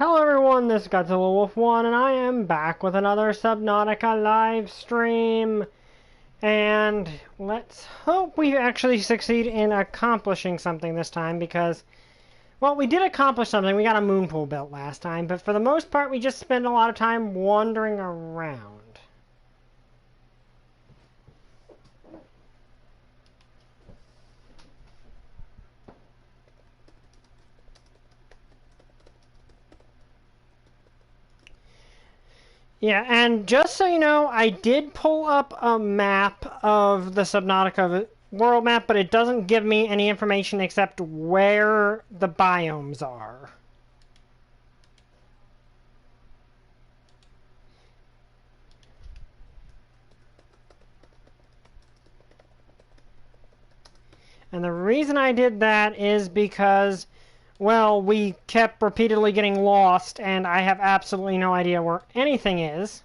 Hello everyone, this is Godzilla Wolf 1, and I am back with another Subnautica live stream. And let's hope we actually succeed in accomplishing something this time, because, well, we did accomplish something. We got a moon pool built last time, but for the most part, we just spent a lot of time wandering around. Yeah, and just so you know, I did pull up a map of the Subnautica world map, but it doesn't give me any information except where the biomes are. And the reason I did that is because, well, we kept repeatedly getting lost, and I have absolutely no idea where anything is.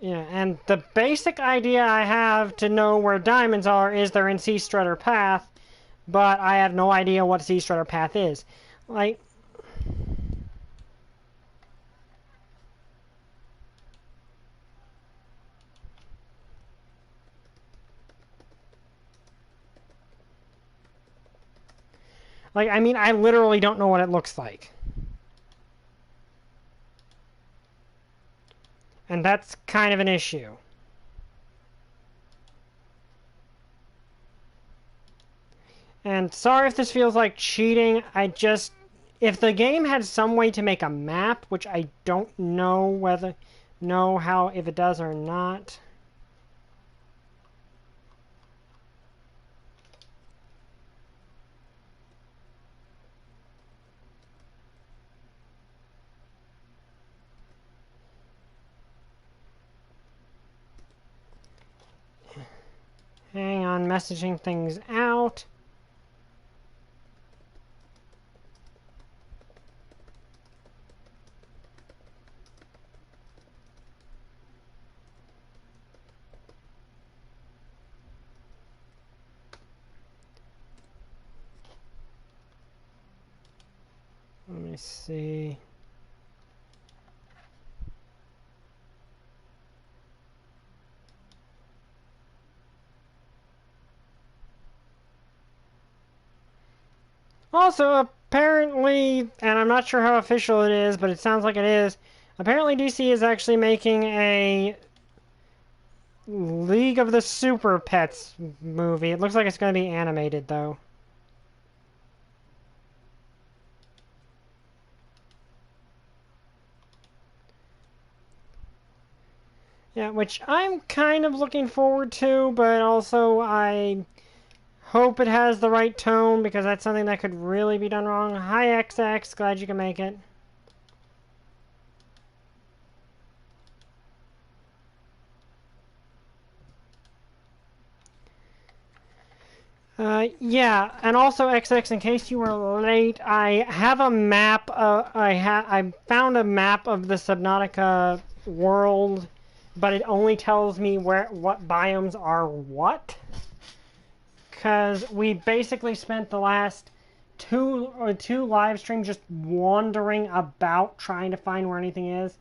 Yeah, and the basic idea I have to know where diamonds are is they're in Sea Strutter Path, but I have no idea what Sea Strutter Path is. Like, I mean, I literally don't know what it looks like. And that's kind of an issue. And sorry if this feels like cheating, if the game had some way to make a map, which I don't know if it does or not. Hang on, messaging things out. Let me see. Also, apparently, and I'm not sure how official it is, but it sounds like it is, apparently DC is actually making a League of the Super Pets movie. It looks like it's going to be animated, though. Yeah, which I'm kind of looking forward to, but also I hope it has the right tone, because that's something that could really be done wrong. Hi, XX. Glad you can make it. Yeah, and also XX, in case you were late, I have a map. I found a map of the Subnautica world, but it only tells me what biomes are what. Because we basically spent the last two live streams just wandering about trying to find where anything is.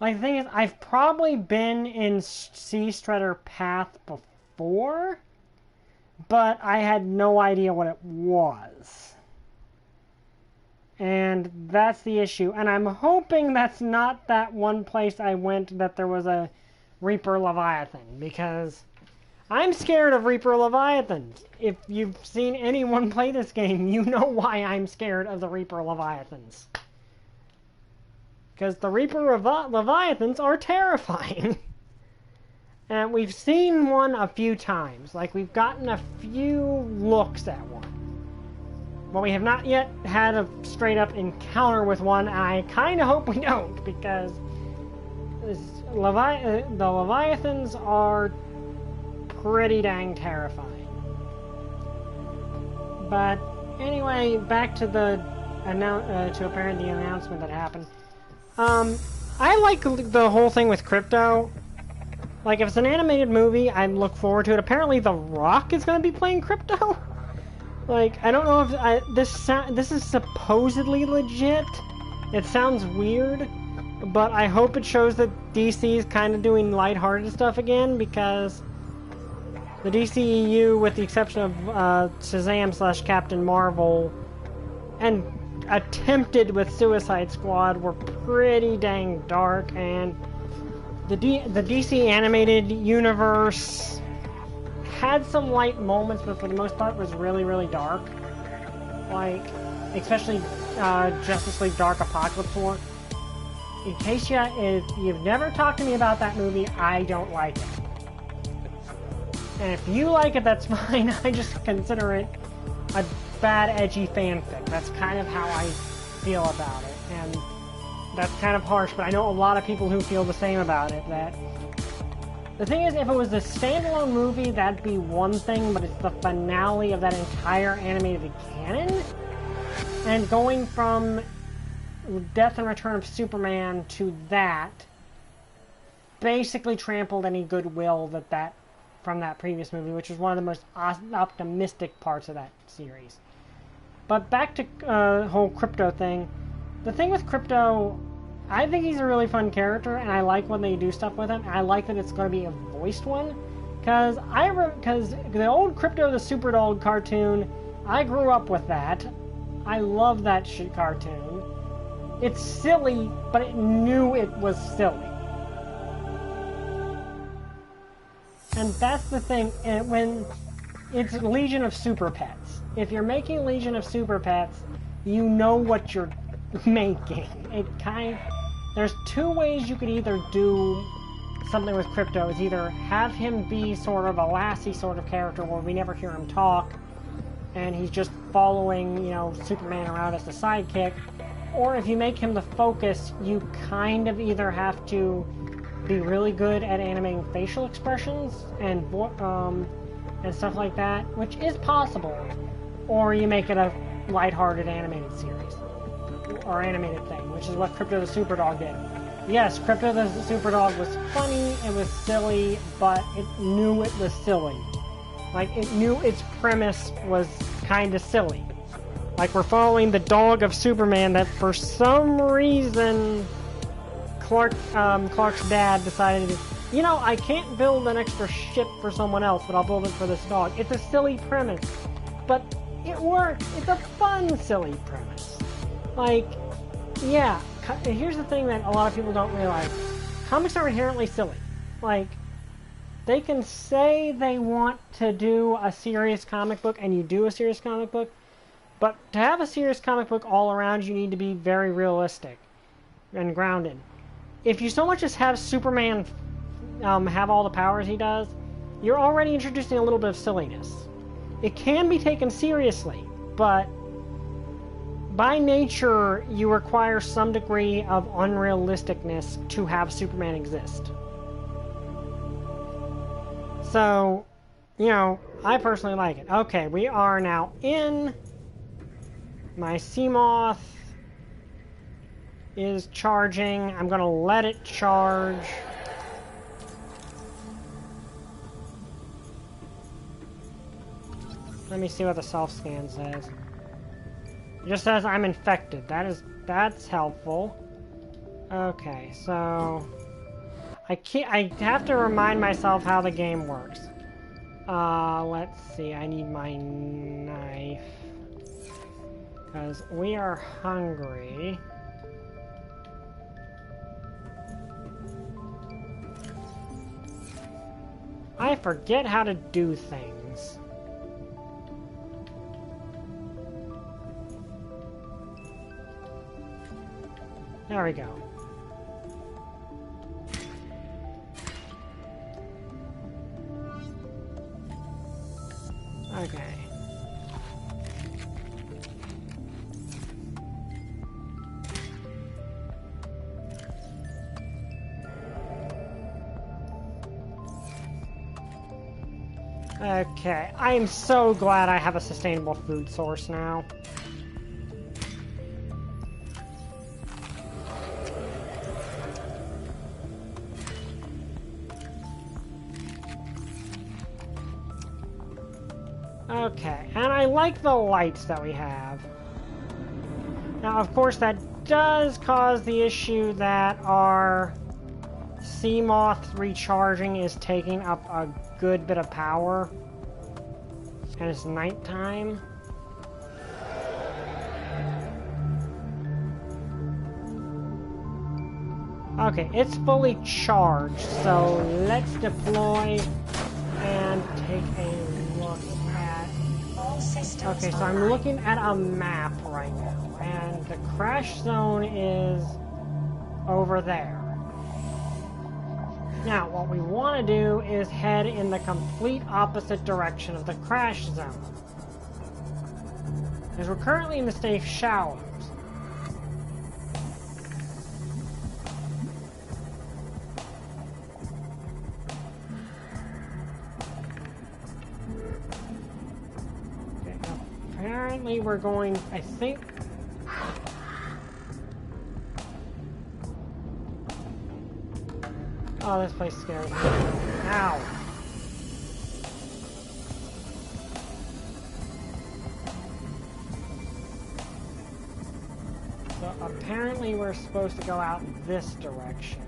Like, the thing is, I've probably been in Sea Strutter Path before, but I had no idea what it was. And that's the issue. And I'm hoping that's not that one place I went that there was a Reaper Leviathan, because I'm scared of Reaper Leviathans. If you've seen anyone play this game, you know why I'm scared of the Reaper Leviathans. Because the Reaper Leviathans are terrifying. And we've seen one a few times. Like, we've gotten a few looks at one. But we have not yet had a straight-up encounter with one, and I kind of hope we don't, because the Leviathans are pretty dang terrifying. But anyway, back to the announcement that happened. I like the whole thing with crypto. Like, if it's an animated movie, I look forward to it. Apparently, The Rock is going to be playing Crypto. Like, I don't know if this is supposedly legit. It sounds weird, but I hope it shows that DC is kind of doing lighthearted stuff again, because the DCEU, with the exception of Shazam / Captain Marvel, and attempted with Suicide Squad, were pretty dang dark, and the DC animated universe had some light moments, but for the most part was really, really dark. Like, especially Justice League Dark Apocalypse War. In case if you've never talked to me about that movie, I don't like it. And if you like it, that's fine. I just consider it a bad, edgy fanfic. That's kind of how I feel about it. And that's kind of harsh, but I know a lot of people who feel the same about it. That the thing is, if it was a standalone movie, that'd be one thing, but it's the finale of that entire animated canon. And going from Death and Return of Superman to that basically trampled any goodwill from that previous movie, which was one of the most optimistic parts of that series. But back to whole Crypto thing. The thing with Crypto, I think he's a really fun character, and I like when they do stuff with him. I like that it's going to be a voiced one, because the old Crypto the Superdog cartoon, I grew up with that. I love that shit cartoon. It's silly, but it knew it was silly. And that's the thing, when it's Legion of Super Pets. If you're making Legion of Super Pets, you know what you're making. There's two ways you could either do something with Crypto. Is either have him be sort of a Lassie sort of character where we never hear him talk, and he's just following, Superman around as the sidekick, or if you make him the focus, you kind of either have to be really good at animating facial expressions and stuff like that, which is possible, or you make it a lighthearted animated series or animated thing, which is what Crypto the Superdog did. Yes, Crypto the Superdog was funny, it was silly, but it knew it was silly. Like, it knew its premise was kind of silly. Like, we're following the dog of Superman that for some reason Clark's dad decided, I can't build an extra ship for someone else, but I'll build it for this dog. It's a silly premise, but it works. It's a fun, silly premise. Like, yeah, here's the thing that a lot of people don't realize. Comics are inherently silly. Like, they can say they want to do a serious comic book, and you do a serious comic book, but to have a serious comic book all around, you need to be very realistic and grounded. If you so much as have Superman have all the powers he does, you're already introducing a little bit of silliness. It can be taken seriously, but by nature, you require some degree of unrealisticness to have Superman exist. So, I personally like it. Okay, we are now in. My Seamoth is charging. I'm going to let it charge. Let me see what the self-scan says. It just says I'm infected. That's helpful. Okay, so I have to remind myself how the game works. Let's see. I need my knife because we are hungry. I forget how to do things. There we go. Okay. Okay, I am so glad I have a sustainable food source now. Okay, and I like the lights that we have. Now, of course, that does cause the issue that our Seamoth recharging is taking up a good bit of power. And it's nighttime. Okay, it's fully charged, so let's deploy and take a look at... Okay, so I'm looking at a map right now, and the crash zone is over there. Now, what we want to do is head in the complete opposite direction of the crash zone. Because we're currently in the safe shallows. Okay, apparently we're going, I think... Oh, this place scares me. Ow! So apparently we're supposed to go out this direction.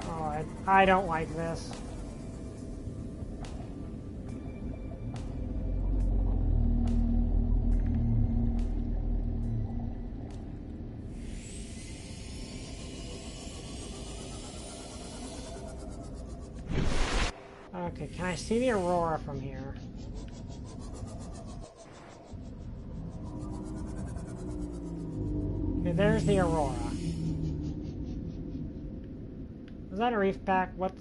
Oh, I don't like this. Okay, can I see the Aurora from here? Okay, there's the Aurora. Is that a reef back? What?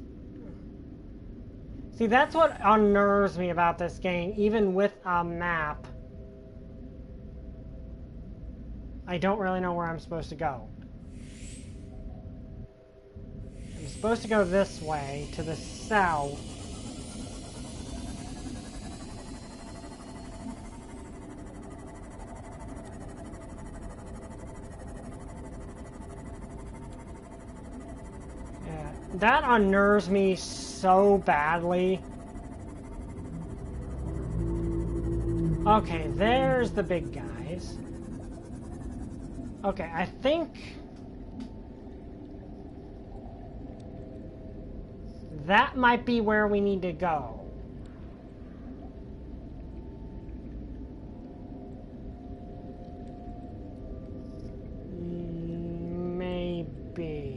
See, that's what unnerves me about this game, even with a map. I don't really know where I'm supposed to go. I'm supposed to go this way, to the south. That unnerves me so badly. Okay, there's the big guys. Okay, I think that might be where we need to go. Maybe.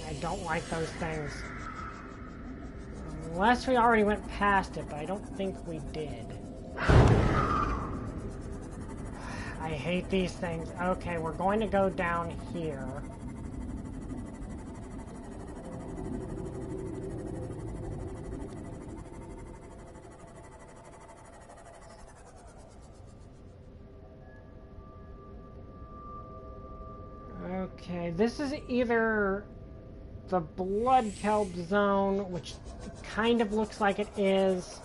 I don't like those things. Unless we already went past it, but I don't think we did. I hate these things. Okay, we're going to go down here. Okay, this is either the blood kelp zone, which kind of looks like it is,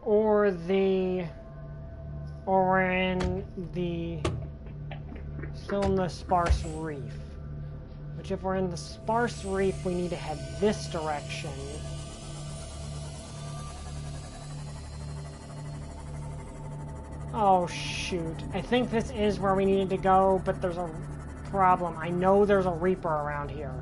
or we're in the still in the sparse reef. Which, if we're in the sparse reef, we need to head this direction. Oh, shoot. I think this is where we needed to go, but there's a problem. I know there's a Reaper around here.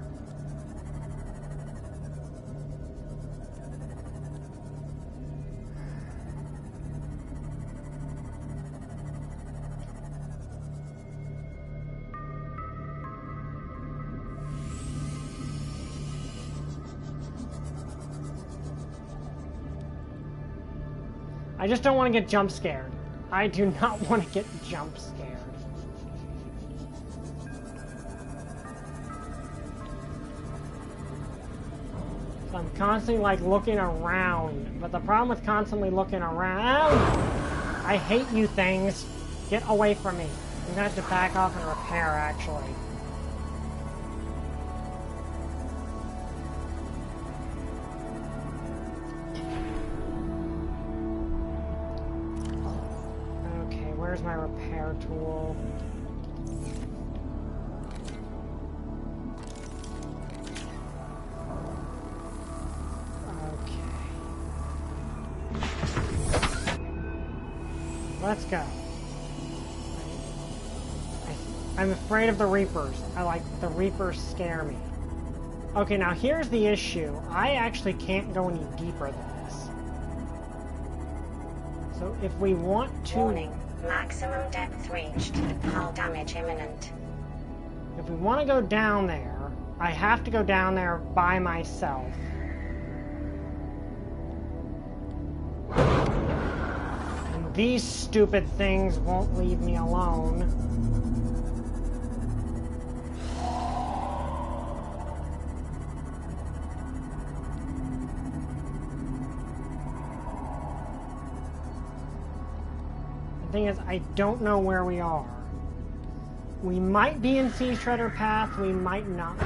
I just don't want to get jump scared. I do not want to get jump scared. So I'm constantly like looking around, but the problem with constantly looking around, I hate you things. Get away from me. I'm gonna have to back off and repair, actually. Okay, where's my repair tool? Let's go. I'm afraid of the Reapers. The Reapers scare me. Okay, now here's the issue. I actually can't go any deeper than this. So if we want to... Warning. Maximum depth reached. Hull damage imminent. If we want to go down there, I have to go down there by myself. These stupid things won't leave me alone. The thing is, I don't know where we are. We might be in Sea Shredder Path, we might not be.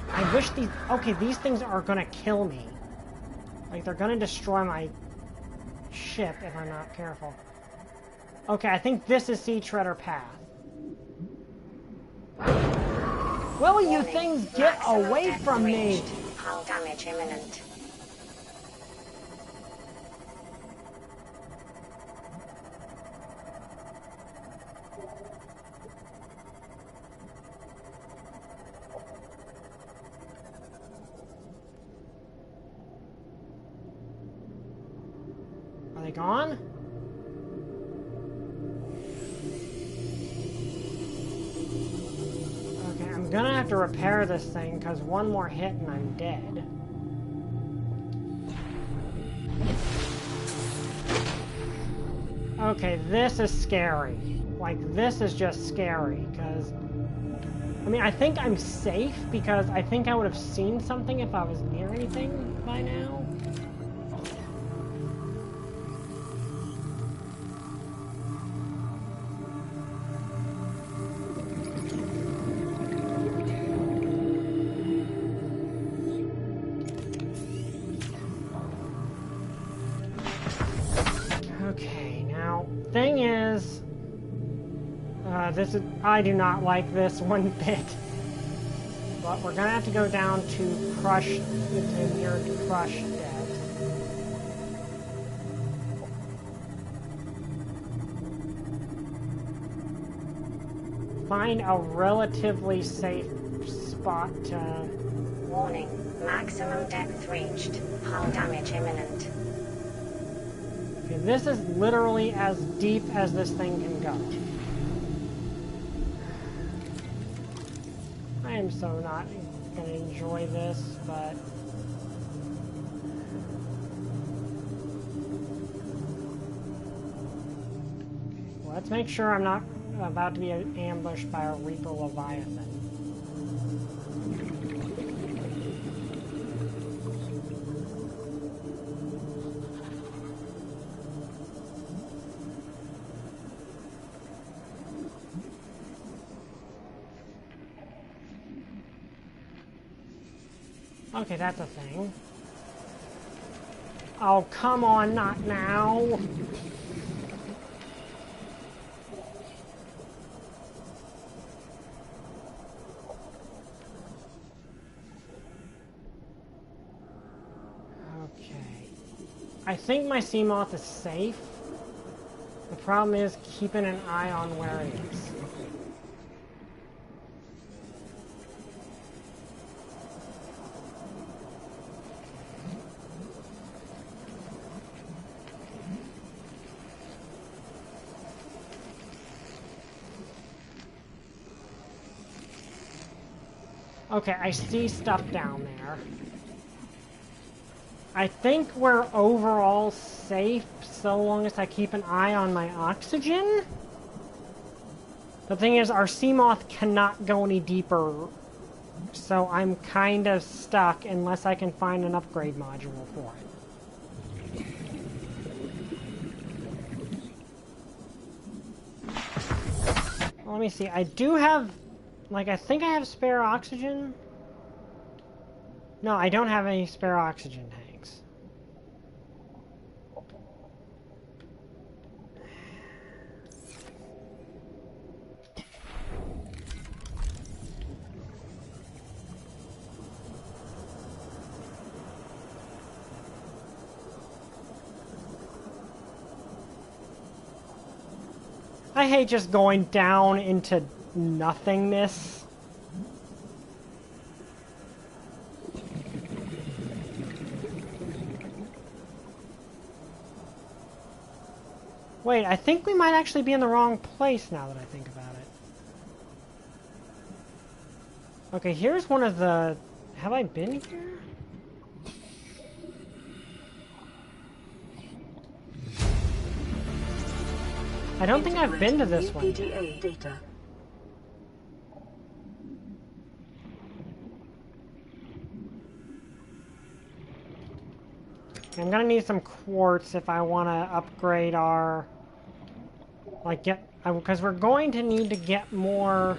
I wish these... Okay, these things are gonna kill me. Like, they're gonna destroy my... ship if I'm not careful. Okay, I think this is Sea Shredder Path. Will you things get away from me? Hull damage imminent. Are they gone? Okay, I'm gonna have to repair this thing because one more hit and I'm dead. Okay, this is scary. Like, this is just scary because... I mean, I think I'm safe because I think I would have seen something if I was near anything by now. I do not like this one bit. But we're gonna have to go down to Crush, to near Crush Debt. Find a relatively safe spot to... Warning. Maximum depth reached. Hull damage imminent. Okay, this is literally as deep as this thing can go. I am so not going to enjoy this, but... Well, let's make sure I'm not about to be ambushed by a Reaper Leviathan. Okay, that's a thing. Oh, come on, not now. Okay. I think my Seamoth is safe. The problem is keeping an eye on where it is. Okay, I see stuff down there. I think we're overall safe so long as I keep an eye on my oxygen. The thing is, our Seamoth cannot go any deeper, so I'm kind of stuck unless I can find an upgrade module for it. let me see. I do have, like, I think I have spare oxygen. No, I don't have any spare oxygen tanks. I hate just going down into nothingness. Wait, I think we might actually be in the wrong place now that I think about it. Okay, here's one of the... Have I been here? I don't think I've been to this one. Data. I'm gonna need some quartz if I want to upgrade our... Like, get... Because we're going to need to get more...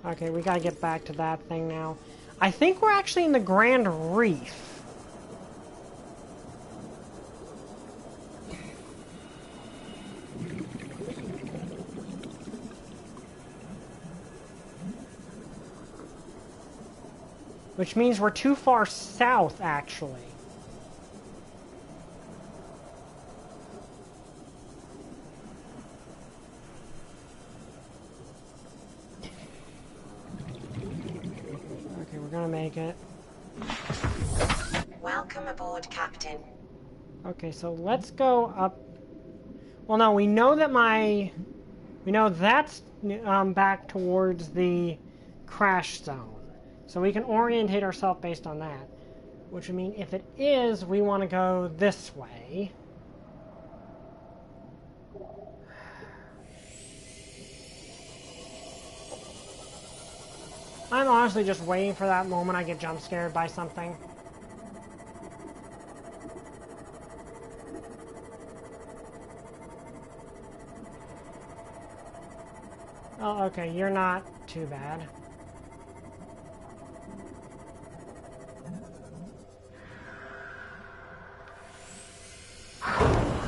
Okay, we gotta get back to that thing now. I think we're actually in the Grand Reef. Which means we're too far south, actually. Okay, we're gonna make it. Welcome aboard, Captain. Okay, so let's go up. Well, no, we know that we know that's back towards the crash zone. So we can orientate ourselves based on that. Which would mean if it is, we want to go this way. I'm honestly just waiting for that moment I get jump scared by something. Oh, okay, you're not too bad.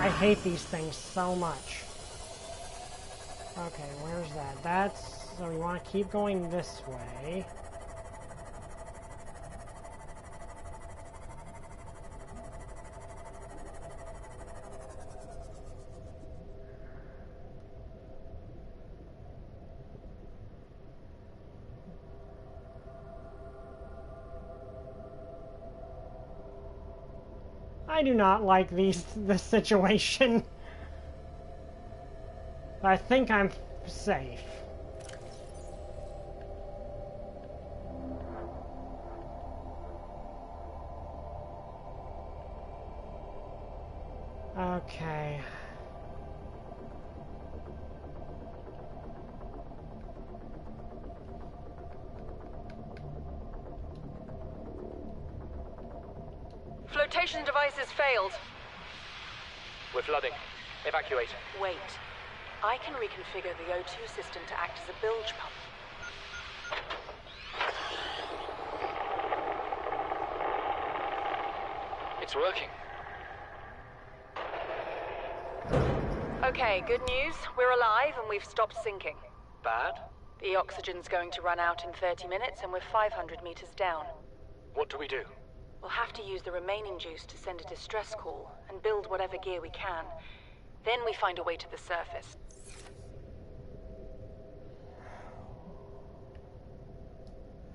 I hate these things so much. Okay, where's that? That's... So we want to keep going this way. I do not like this situation. But I think I'm safe. Okay. Flotation devices failed. We're flooding. Evacuate. Wait. I can reconfigure the O2 system to act as a bilge pump. It's working. Okay, good news. We're alive and we've stopped sinking. Bad? The oxygen's going to run out in 30 minutes and we're 500 meters down. What do we do? We'll have to use the remaining juice to send a distress call and build whatever gear we can. Then we find a way to the surface.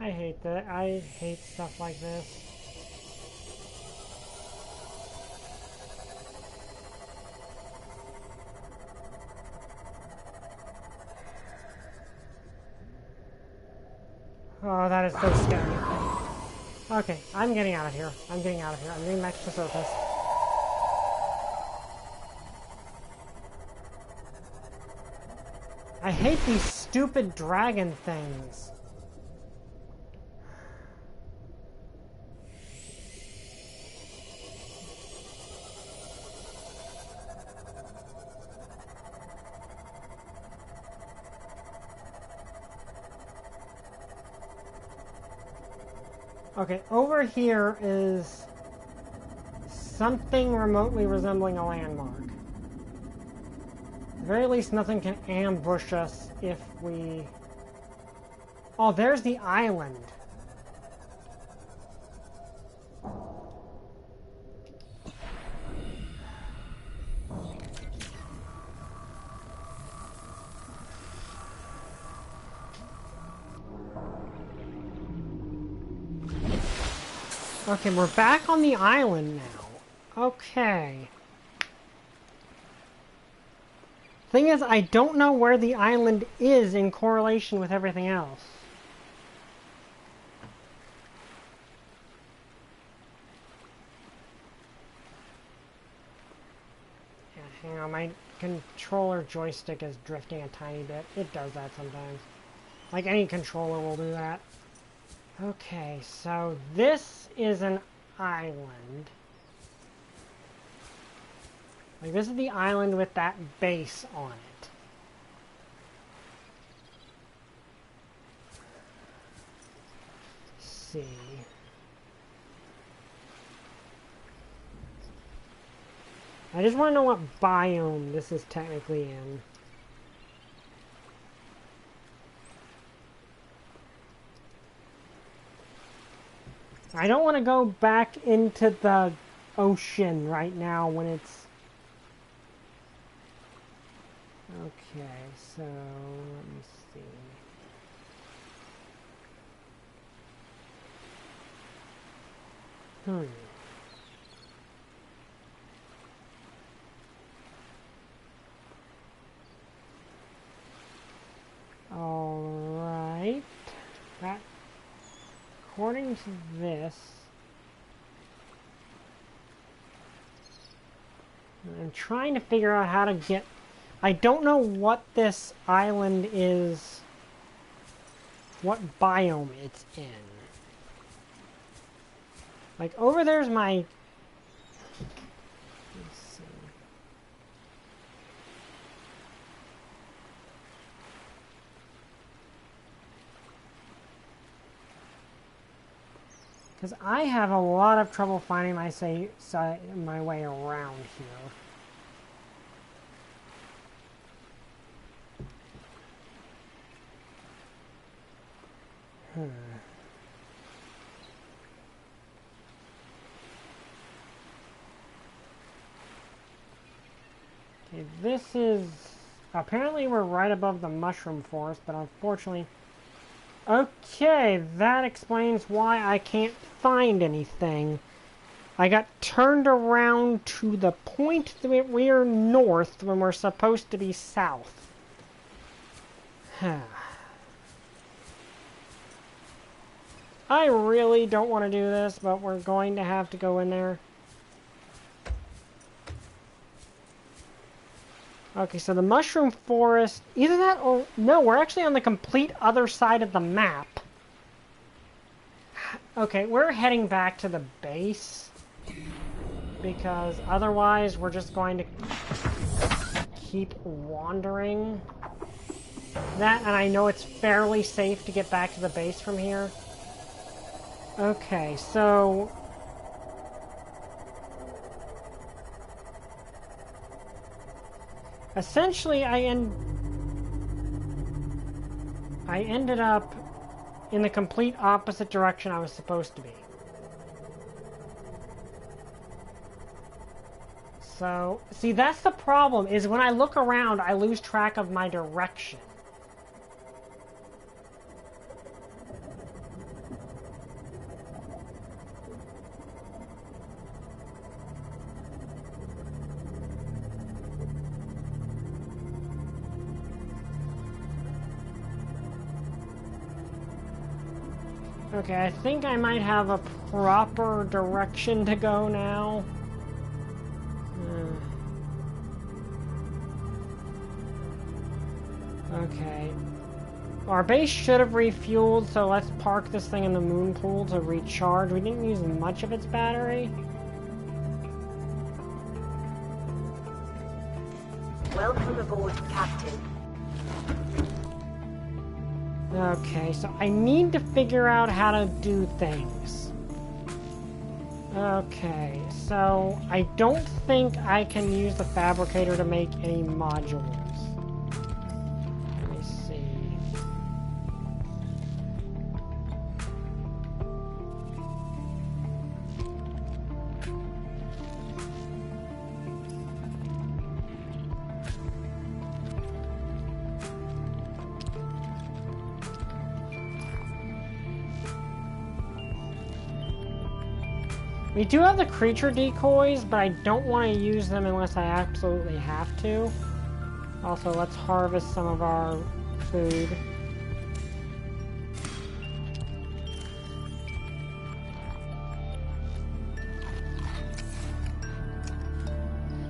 I hate that. I hate stuff like this. Oh, that is so scary. Okay, I'm getting out of here. I'm getting out of here. I'm getting back to the surface. I hate these stupid dragon things. Okay, over here is something remotely resembling a landmark. At the very least, nothing can ambush us if we... Oh, there's the island. Okay, we're back on the island now. Okay. Thing is, I don't know where the island is in correlation with everything else. Yeah, hang on, my controller joystick is drifting a tiny bit. It does that sometimes. Like any controller will do that. Okay, so this is an island. Like, this is the island with that base on it. Let's see. I just want to know what biome this is technically in. I don't want to go back into the ocean right now when it's... Okay, so let me see. Alright. That, according to this, I'm trying to figure out how to get... I don't know what this island is, what biome it's in. Like, over there's my... Let's see. Because I have a lot of trouble finding my way around here. Okay, this is... Apparently we're right above the mushroom forest, but unfortunately... Okay, that explains why I can't find anything. I got turned around to the point that we're north when we're supposed to be south. I really don't want to do this, but we're going to have to go in there. Okay, so the mushroom forest, either that or... No, we're actually on the complete other side of the map. Okay, we're heading back to the base. Because otherwise we're just going to keep wandering. That, and I know it's fairly safe to get back to the base from here. Okay, so... Essentially, I ended up in the complete opposite direction I was supposed to be. So, see, that's the problem, is when I look around, I lose track of my direction. Okay, I think I might have a proper direction to go now. Okay. Our base should have refueled, so let's park this thing in the moon pool to recharge. We didn't use much of its battery. Welcome aboard, Captain. Okay, so I need to figure out how to do things. Okay, so I don't think I can use the fabricator to make any modules. Let me see. We do have the creature decoys, but I don't want to use them unless I absolutely have to. Also, let's harvest some of our food.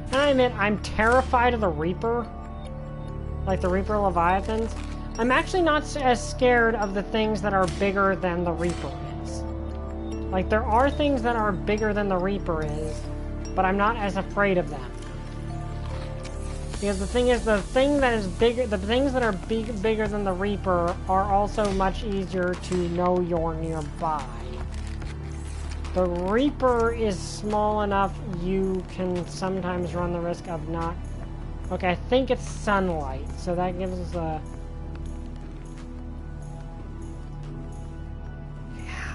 And I admit, I'm terrified of the Reaper. Like the Reaper Leviathans. I'm actually not as scared of the things that are bigger than the Reaper is. Like, there are things that are bigger than the Reaper is, but I'm not as afraid of them. Because the thing is, the things that are bigger than the Reaper are also much easier to know you're nearby. The Reaper is small enough you can sometimes run the risk of not... Okay, I think it's sunlight, so that gives us a...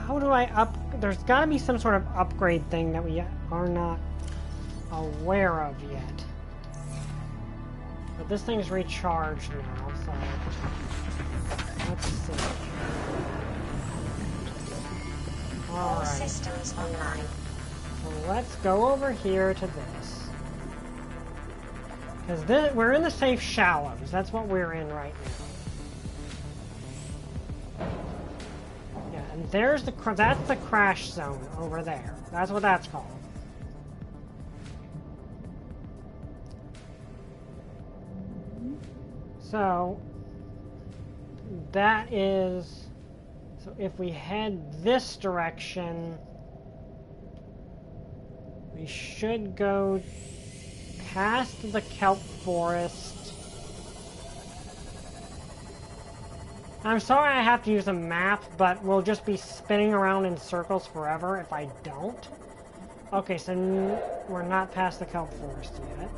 How do I up... There's got to be some sort of upgrade thing that we are not aware of yet. But this thing's recharged now, so... Let's see. All Alright. systems online. So let's go over here to this. Because we're in the safe shallows. That's what we're in right now. Yeah, and there's that's the crash zone over there. That's what that's called. So that is... So if we head this direction, we should go past the kelp forest. I'm sorry I have to use a map, but we'll just be spinning around in circles forever if I don't. Okay, so we're not past the kelp forest yet.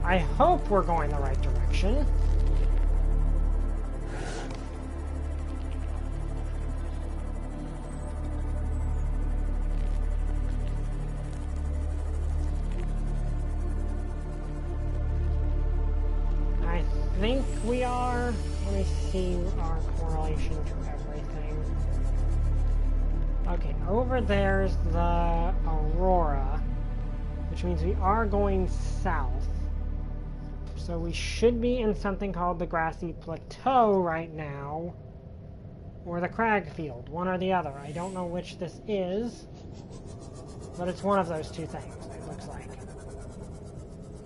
I hope we're going the right direction. I think we are. Let me see our correlation to everything. Okay, over there's the Aurora, which means we are going south. So we should be in something called the Grassy Plateau right now, or the Crag Field, one or the other. I don't know which this is, but it's one of those two things, it looks like.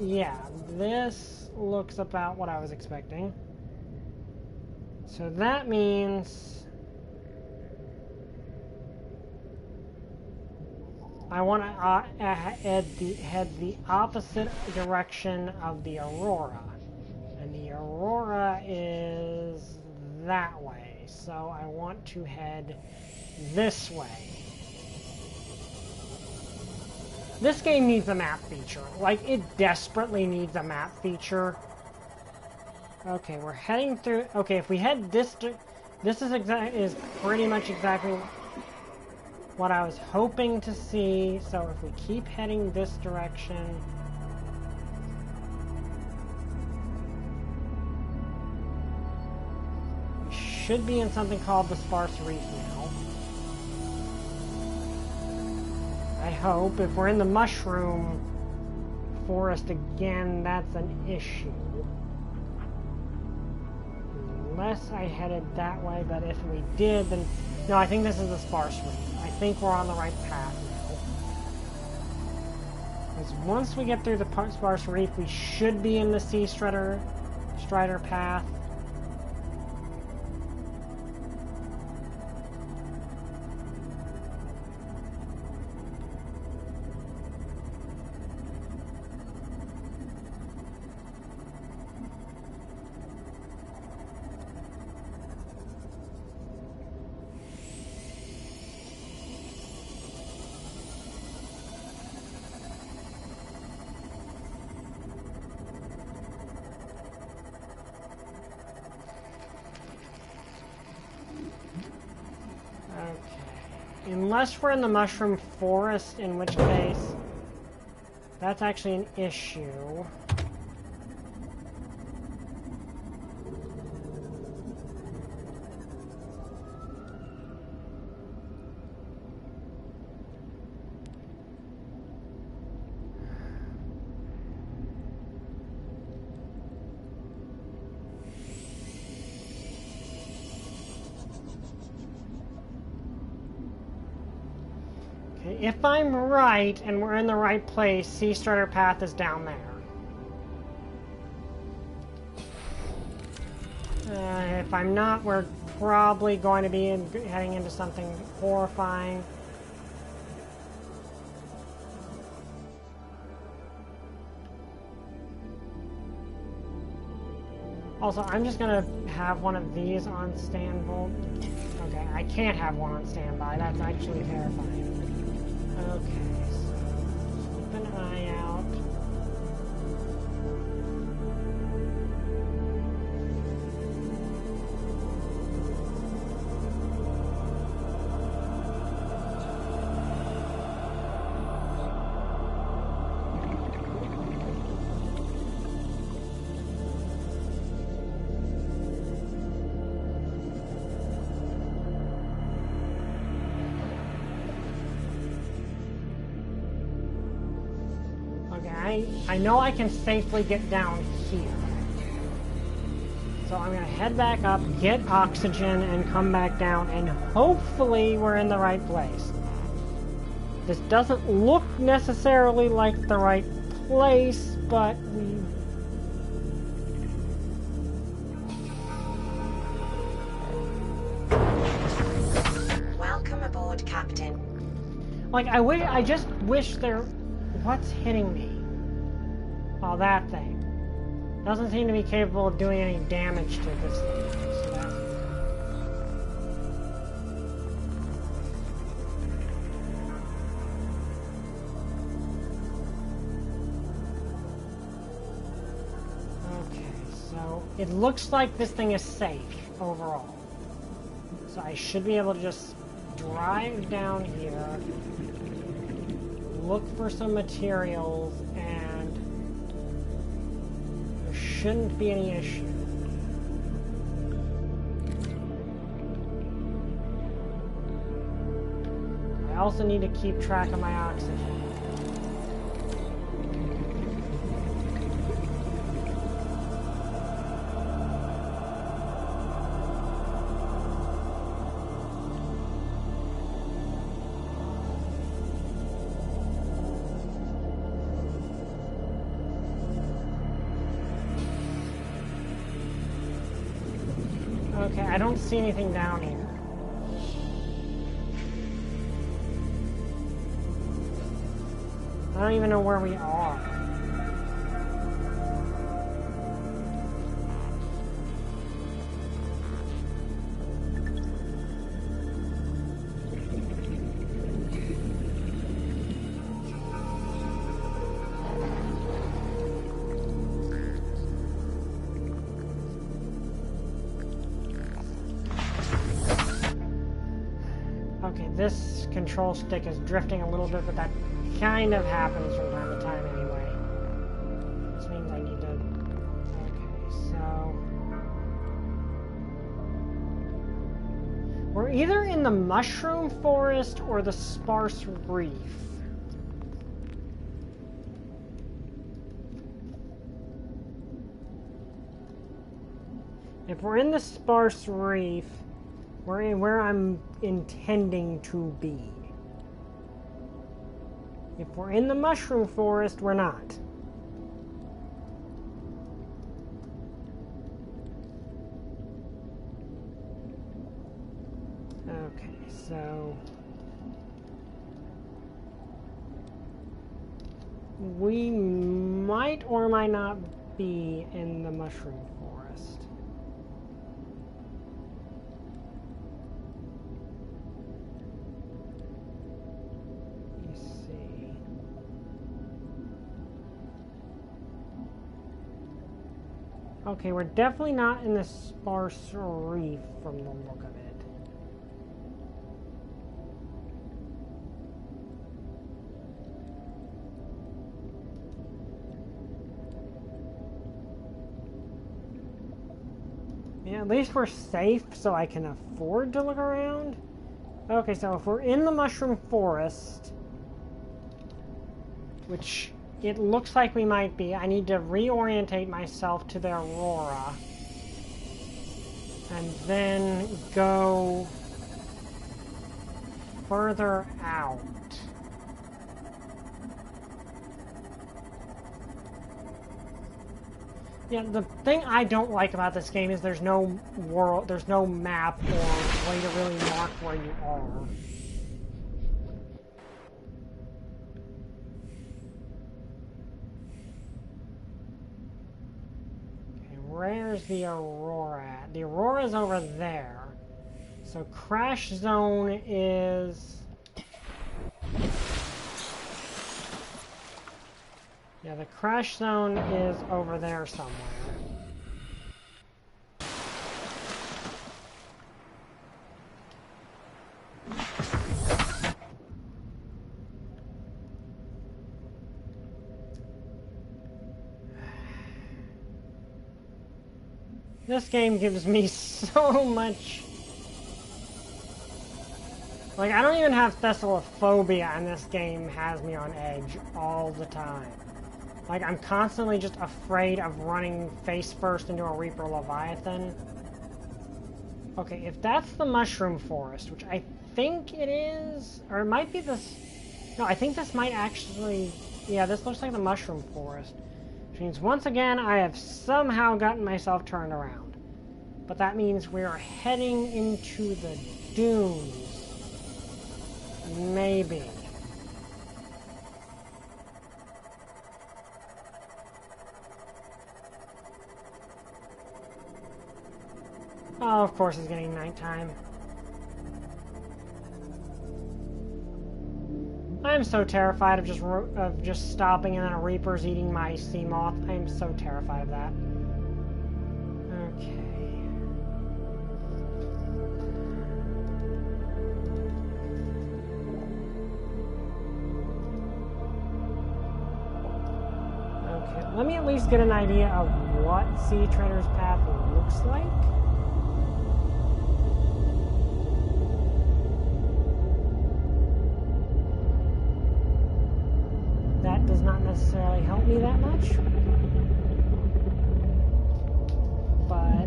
Yeah, this looks about what I was expecting. So that means... I want to head the opposite direction of the Aurora. And the Aurora is that way. So I want to head this way. This game needs a map feature. Like, it desperately needs a map feature. Okay, we're heading through... Okay, if we head this... This is pretty much exactly... what I was hoping to see. So if we keep heading this direction, we should be in something called the Sparse Reef now. I hope. If we're in the mushroom forest again, that's an issue. Unless I headed that way, but if we did, then... No, I think this is the Sparse Reef. I think we're on the right path now. Because once we get through the Sparse Reef, we should be in the Sea Strider path. Unless we're in the mushroom forest, in which case that's actually an issue. If I'm right, and we're in the right place, Sea Starter Path is down there. If I'm not, we're probably going to be heading into something horrifying. Also, I'm just gonna have one of these on standby. Okay, I can't have one on standby. That's actually terrifying. Okay, so keep an eye out. I know I can safely get down here. So I'm going to head back up, get oxygen, and come back down, and hopefully we're in the right place. This doesn't look necessarily like the right place, but we... Welcome aboard, Captain. Like, I just wish there... What's hitting me? Oh, that thing. Doesn't seem to be capable of doing any damage to this thing. So that's... Okay, so it looks like this thing is safe overall. So I should be able to just drive down here, look for some materials, and there shouldn't be any issue. I also need to keep track of my oxygen. Okay, I don't see anything down here. I don't even know where we are. Okay, this control stick is drifting a little bit, but that kind of happens from time to time anyway. This means I need to... Okay, so... We're either in the mushroom forest or the sparse reef. If we're in the sparse reef, we're in where I'm intending to be. If we're in the mushroom forest, we're not. Okay, so... we might or might not be in the mushroom forest. Okay, we're definitely not in the sparse reef from the look of it. At least we're safe, so I can afford to look around. Okay, so if we're in the mushroom forest, which it looks like we might be, I need to reorientate myself to the Aurora. And then go further out. Yeah, the thing I don't like about this game is there's no world, there's no map or way to really mark where you are. Okay, where's the Aurora at? The Aurora's over there. So crash zone is... Yeah, the crash zone is over there somewhere. This game gives me so much... Like, I don't even have Thessalophobia, and this game has me on edge all the time. Like, I'm constantly just afraid of running face first into a Reaper Leviathan. Okay, if that's the mushroom forest, which I think it is, or it might be this... No, I think this might actually... Yeah, this looks like the mushroom forest. Which means, once again, I have somehow gotten myself turned around. But that means we are heading into the dunes. Maybe. Oh, of course it's getting nighttime. I'm so terrified of just stopping and then a Reaper's eating my Seamoth. I am so terrified of that. Okay. Okay, let me at least get an idea of what Sea Treader's Path looks like. That does not necessarily help me that much. But...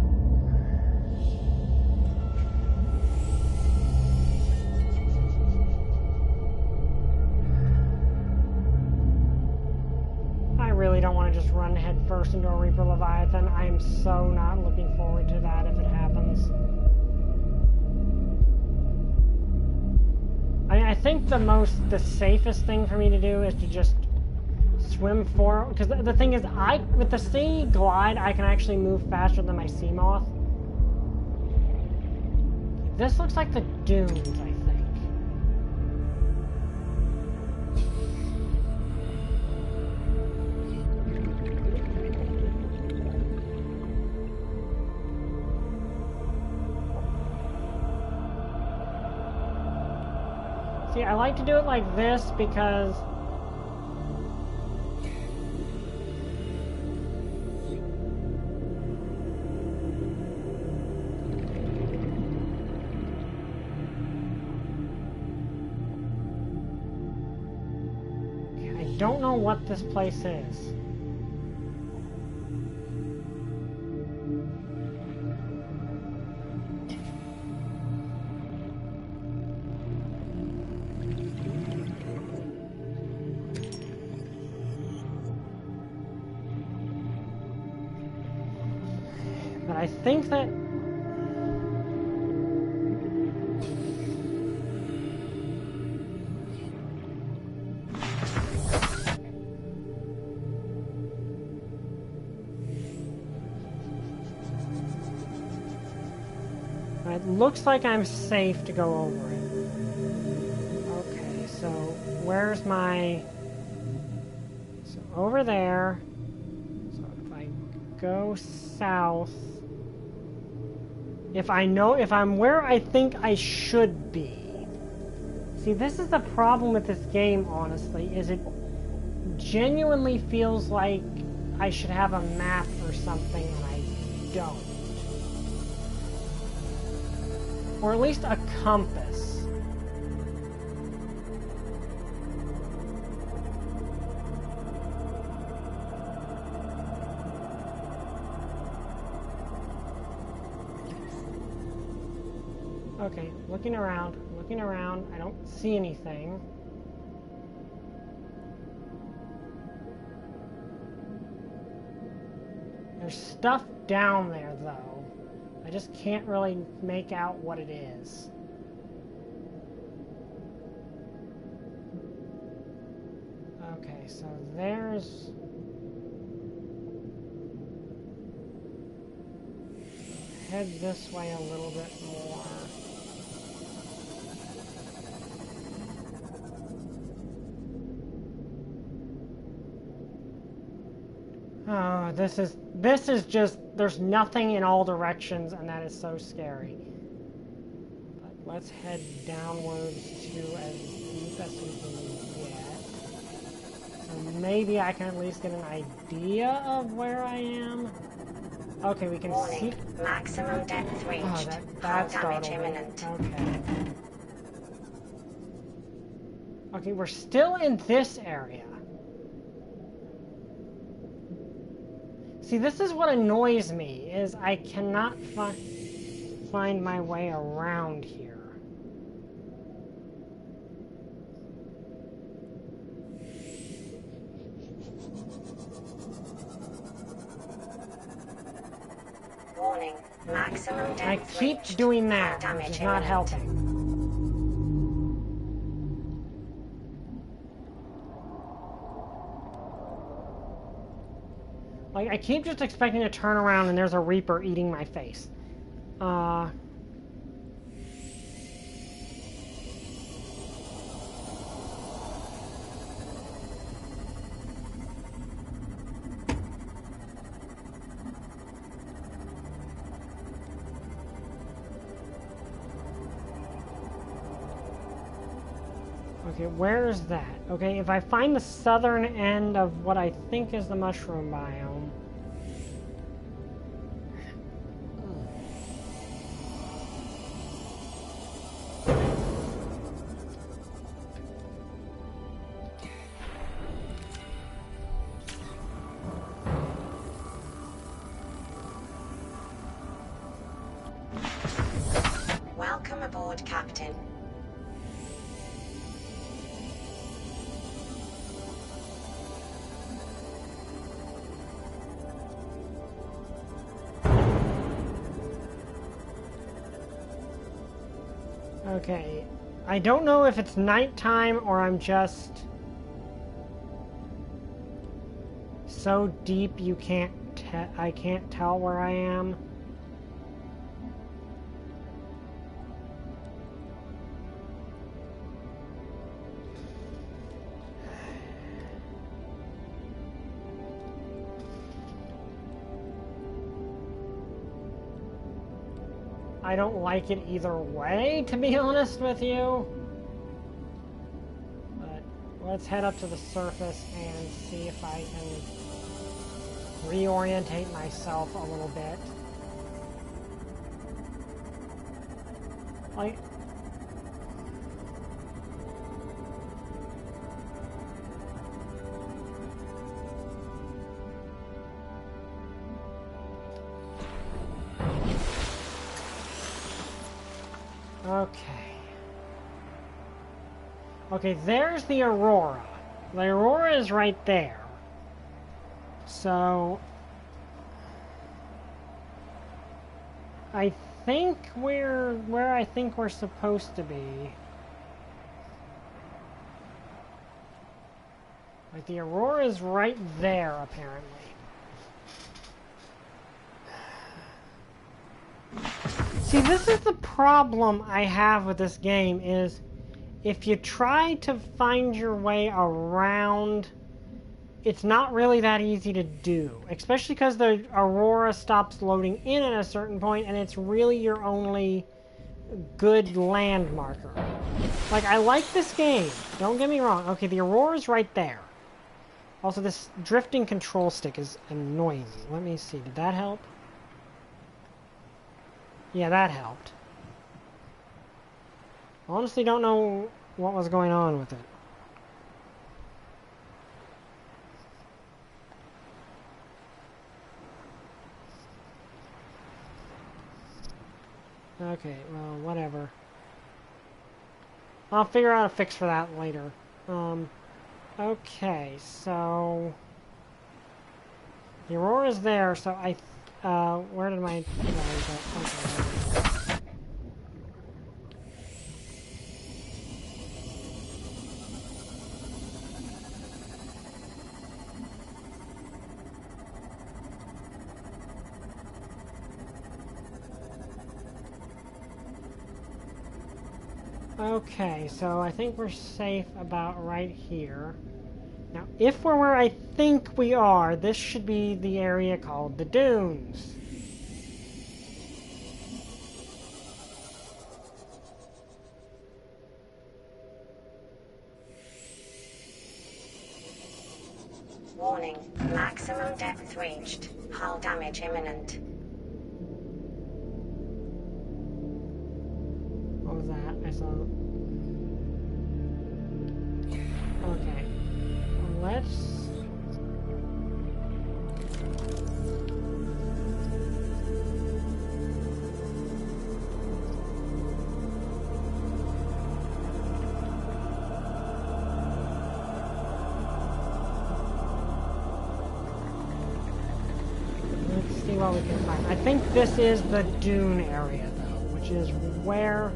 I really don't want to just run head first into a Reaper Leviathan. I am so not looking forward to that if it happens. I mean, I think the safest thing for me to do is to just swim forward, because the thing is, with the Sea Glide, I can actually move faster than my Seamoth. This looks like the dunes, I think. See, I like to do it like this because I don't know what this place is. But I think that it looks like I'm safe to go over it. Okay, so where's my... So over there. So if I go south... If I'm where I think I should be. See, this is the problem with this game, honestly, is it genuinely feels like I should have a map or something, and I don't. Or at least a compass. Okay, looking around, I don't see anything. There's stuff down there, though. I just can't really make out what it is. Okay, so there's... Head this way a little bit more. Oh, this is just, there's nothing in all directions, and that is so scary. But let's head downwards to as deep as we can get. So maybe I can at least get an idea of where I am. Okay, we can Warning, see... maximum depth reached. Oh, that damage startled me. imminent. Okay. Okay, we're still in this area. See, this is what annoys me, is I cannot find my way around here. Warning, maximum depth I keep reached. doing that, Damage which is not imminent. helping. Like, I keep just expecting to turn around and there's a Reaper eating my face. Okay, where is that? Okay, if I find the southern end of what I think is the mushroom biome. Welcome aboard, Captain. Okay, I don't know if it's nighttime or I'm just so deep I can't tell where I am. I don't like it either way, to be honest with you. But let's head up to the surface and see if I can reorientate myself a little bit. Like... Okay. Okay, there's the Aurora. The Aurora is right there. So... I think we're where I think we're supposed to be. Like, the Aurora is right there, apparently. See, this is the problem I have with this game, is if you try to find your way around, it's not really that easy to do. Especially because the Aurora stops loading in at a certain point, and it's really your only good land marker. Like, I like this game, don't get me wrong. Okay, the Aurora's right there. Also, this drifting control stick is annoying me. Let me see, did that help? Yeah, that helped. Honestly, don't know what was going on with it. Okay, well, whatever. I'll figure out a fix for that later. Okay, so... the Aurora's there, so I... where did my... Okay, so I think we're safe about right here. Now, if we're where I think we are, this should be the area called the Dunes. Warning, maximum depth reached. Hull damage imminent. What was that? I saw... okay. Let's... see what we can find. I think this is the dune area, though, which is where...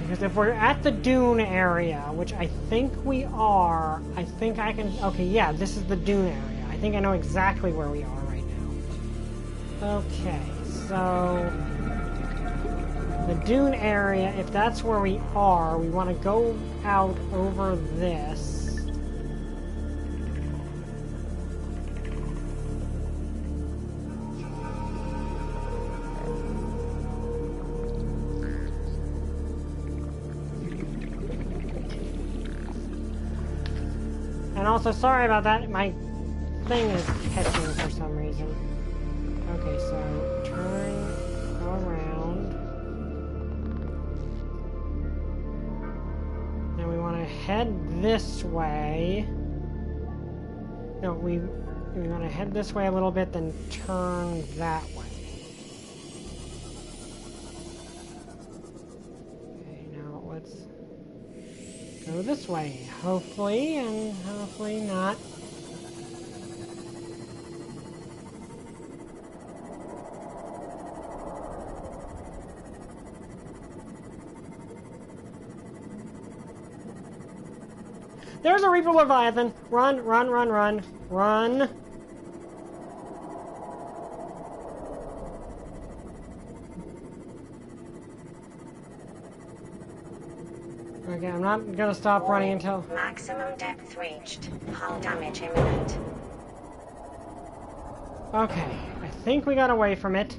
because if we're at the dune area, which I think we are, I think I can... okay, yeah, this is the dune area. I think I know exactly where we are right now. Okay, so... the dune area, if that's where we are, we want to go out over this. And also, sorry about that, my thing is catching for some reason. Okay, so turn, go around. Now we want to head this way. No, we want to head this way a little bit, then turn that way. Okay, now let's go this way, hopefully, and hopefully not. There's a Reaper Leviathan! Run, run, run, run, run! Okay, I'm not gonna stop running until... maximum depth reached. Hull damage imminent. okay, I think we got away from it.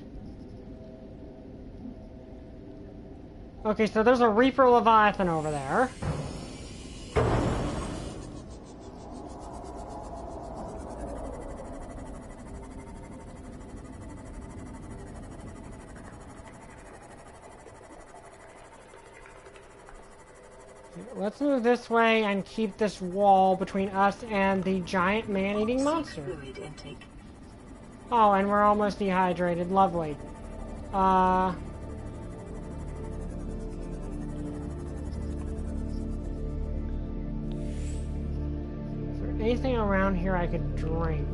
Okay, so there's a Reaper Leviathan over there. Let's move this way and keep this wall between us and the giant man-eating monster. Oh, and we're almost dehydrated. Lovely. Is there anything around here I could drink?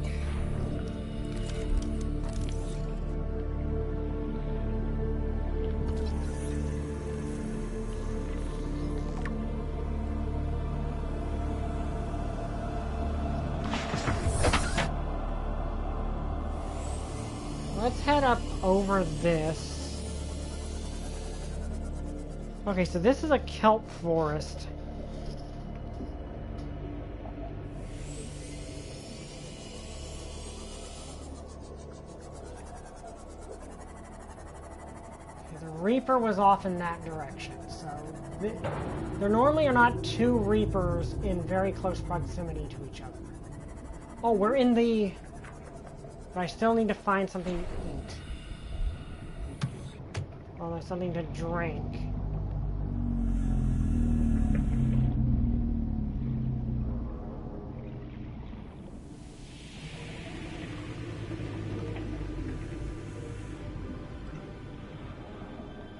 Let's head up over this. Okay, so this is a kelp forest. Okay, the Reaper was off in that direction, so... there normally are not two Reapers in very close proximity to each other. Oh, we're in the... but I still need to find something to eat. Oh, there's something to drink.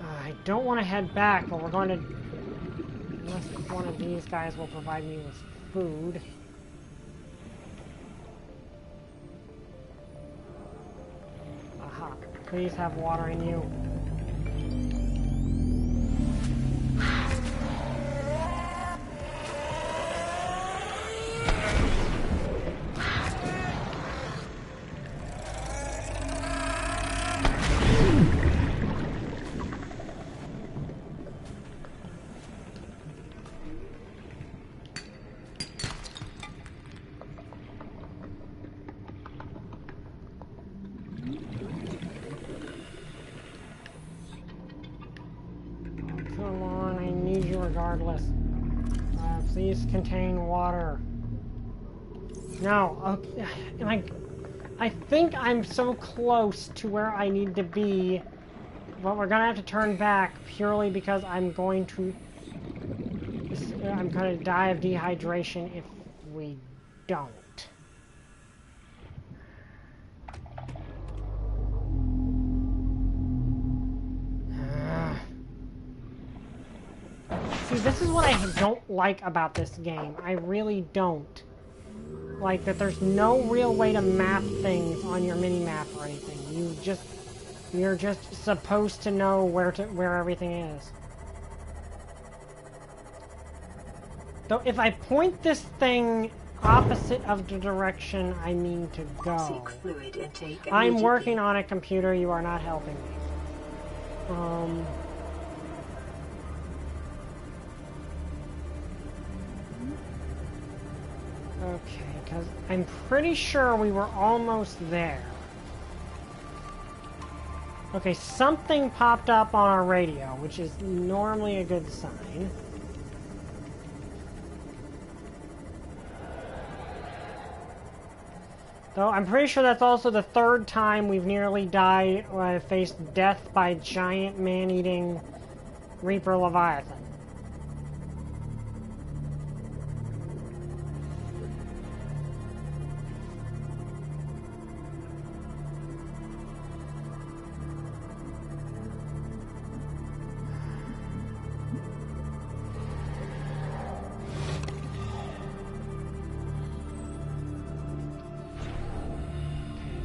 I don't want to head back, but we're going to... Unless one of these guys will provide me with food. Aha. Please have water in you. Regardless. Please contain water. No. And I think I'm so close to where I need to be, but we're gonna have to turn back purely because I'm going to die of dehydration if we don't. See, this is what I don't like about this game. I really don't. Like, that there's no real way to map things on your mini-map or anything. You're just supposed to know where everything is. So if I point this thing opposite of the direction I mean to go... Seek fluid intake I'm working on a computer, you are not helping me. Okay, because I'm pretty sure we were almost there. Okay, something popped up on our radio, which is normally a good sign. Though I'm pretty sure that's also the third time we've nearly died or faced death by giant man-eating Reaper Leviathan.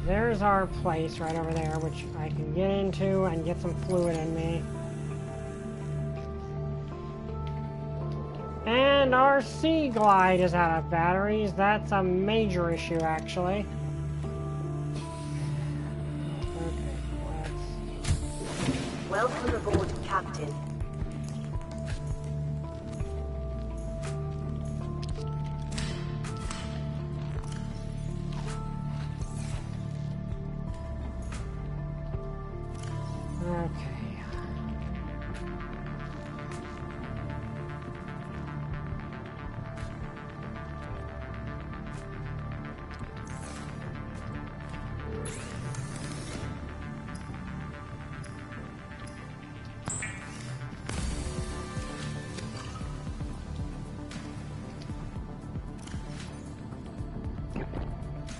There's our place right over there, which I can get into and get some fluid in me. And our Sea Glide is out of batteries. That's a major issue, actually. Okay, let's... Welcome aboard, Captain.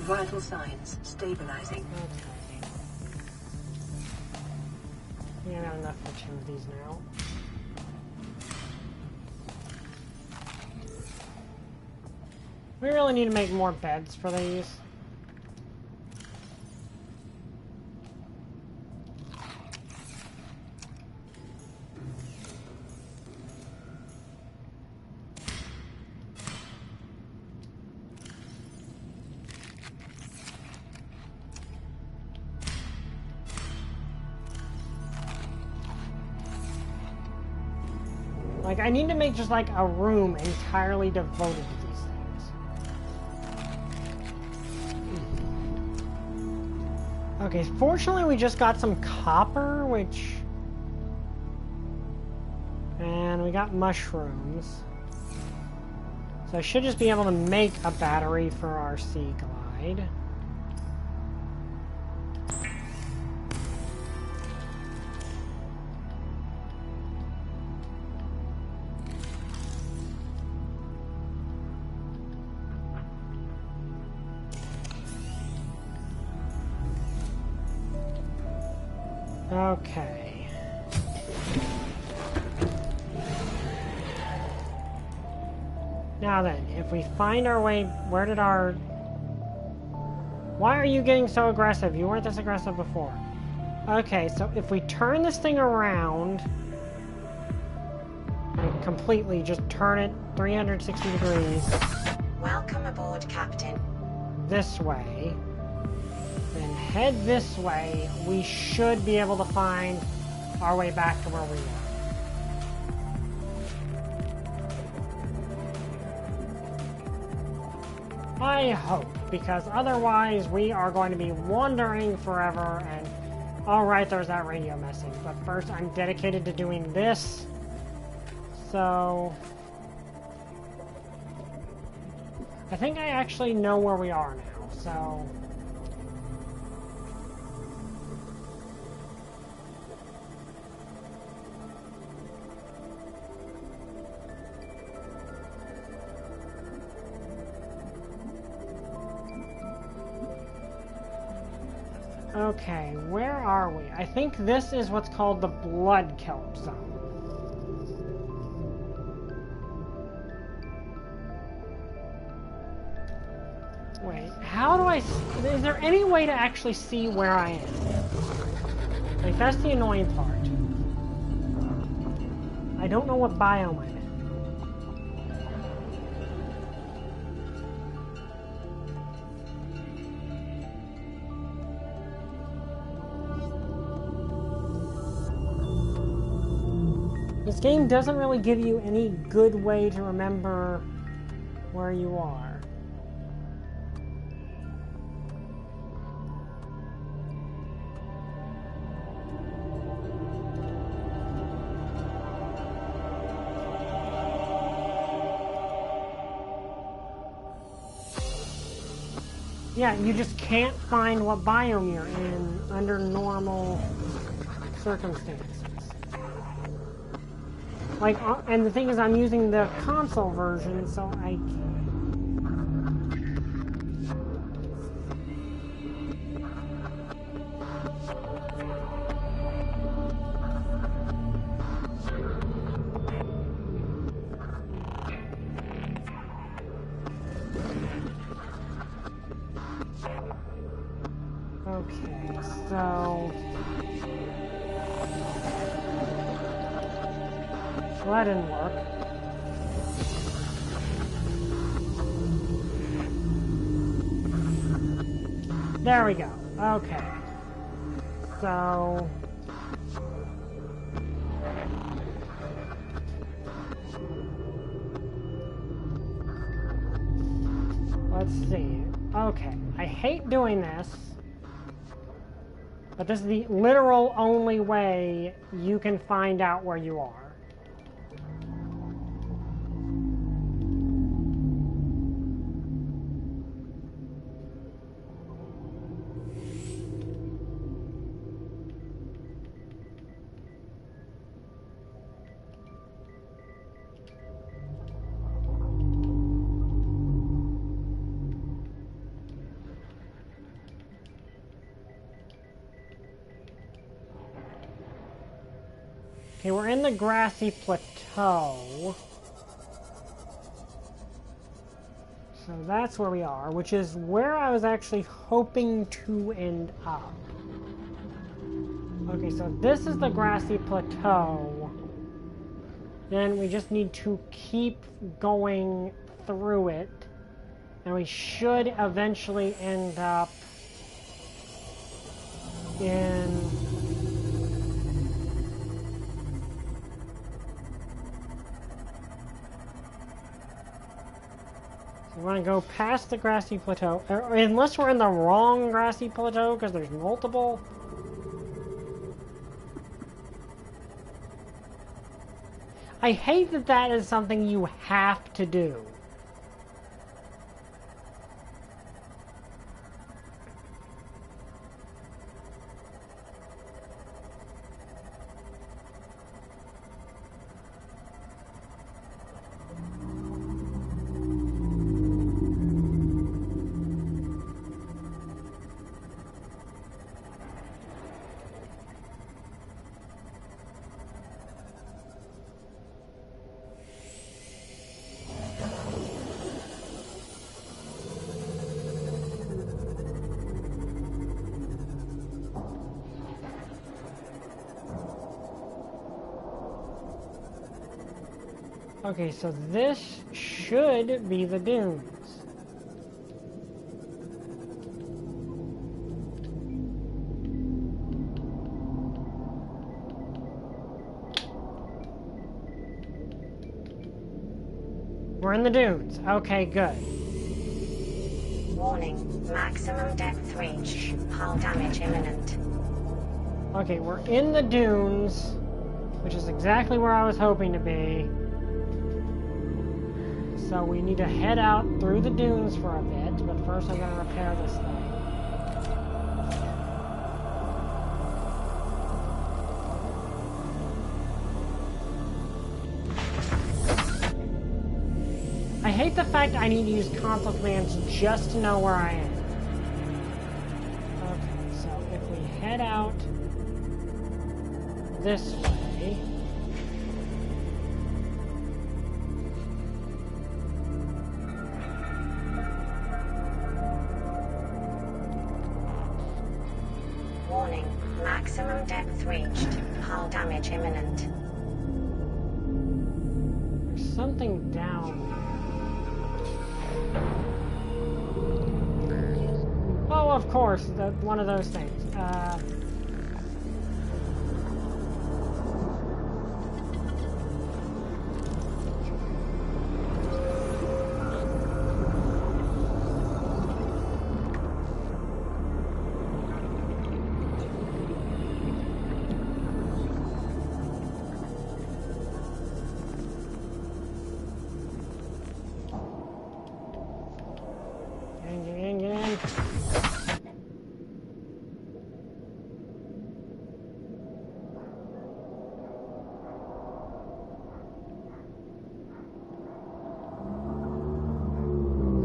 Vital signs stabilizing. Okay. We have enough for 2 of these now. We really need to make more beds for these. Like, I need to make just like a room entirely devoted to these things. Okay, fortunately we just got some copper, which... And we got mushrooms. So I should just be able to make a battery for our Sea Glide. Okay. Now then, if we find our way, where did our... Why are you getting so aggressive? You weren't this aggressive before. Okay, so if we turn this thing around... Like completely, just turn it 360 degrees. Welcome aboard, Captain. This way. Then head this way. We should be able to find our way back to where we were. I hope, because otherwise we are going to be wandering forever and... Alright, there's that radio message. But first, I'm dedicated to doing this. So... I think I actually know where we are now, so... Okay, where are we? I think this is what's called the Blood Kelp Zone. Wait, how do I... Is there any way to actually see where I am? Like, that's the annoying part. I don't know what biome I'm in. This game doesn't really give you any good way to remember where you are. Yeah, you just can't find what biome you're in under normal circumstances. Like, and the thing is, I'm using the console version, so I can't. Okay, so... Well, that didn't work. There we go. Okay. So... Let's see. Okay. I hate doing this. But this is the literal only way you can find out where you are. Okay, we're in the grassy plateau. So that's where we are, which is where I was actually hoping to end up. Okay, so this is the grassy plateau. Then we just need to keep going through it. And we should eventually end up in... We want to go past the grassy plateau, unless we're in the wrong grassy plateau, because there's multiple. I hate that that is something you have to do. Okay, so this should be the dunes. We're in the dunes. Okay, good. Warning, maximum depth reached. Hull damage imminent. Okay, we're in the dunes, which is exactly where I was hoping to be. So we need to head out through the dunes for a bit, but first I'm going to repair this thing. I hate the fact I need to use console commands just to know where I am. Okay, so if we head out this way... Warning, maximum depth reached. Hull damage imminent. There's something down there. Oh, of course, one of those things. Get in.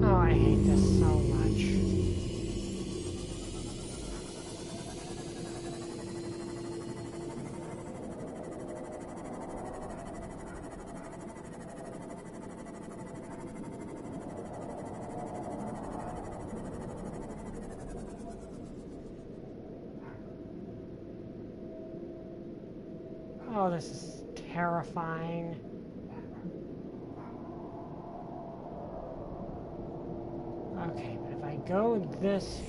Oh, I hate this so much. Oh, this is terrifying. Okay, but if I go this...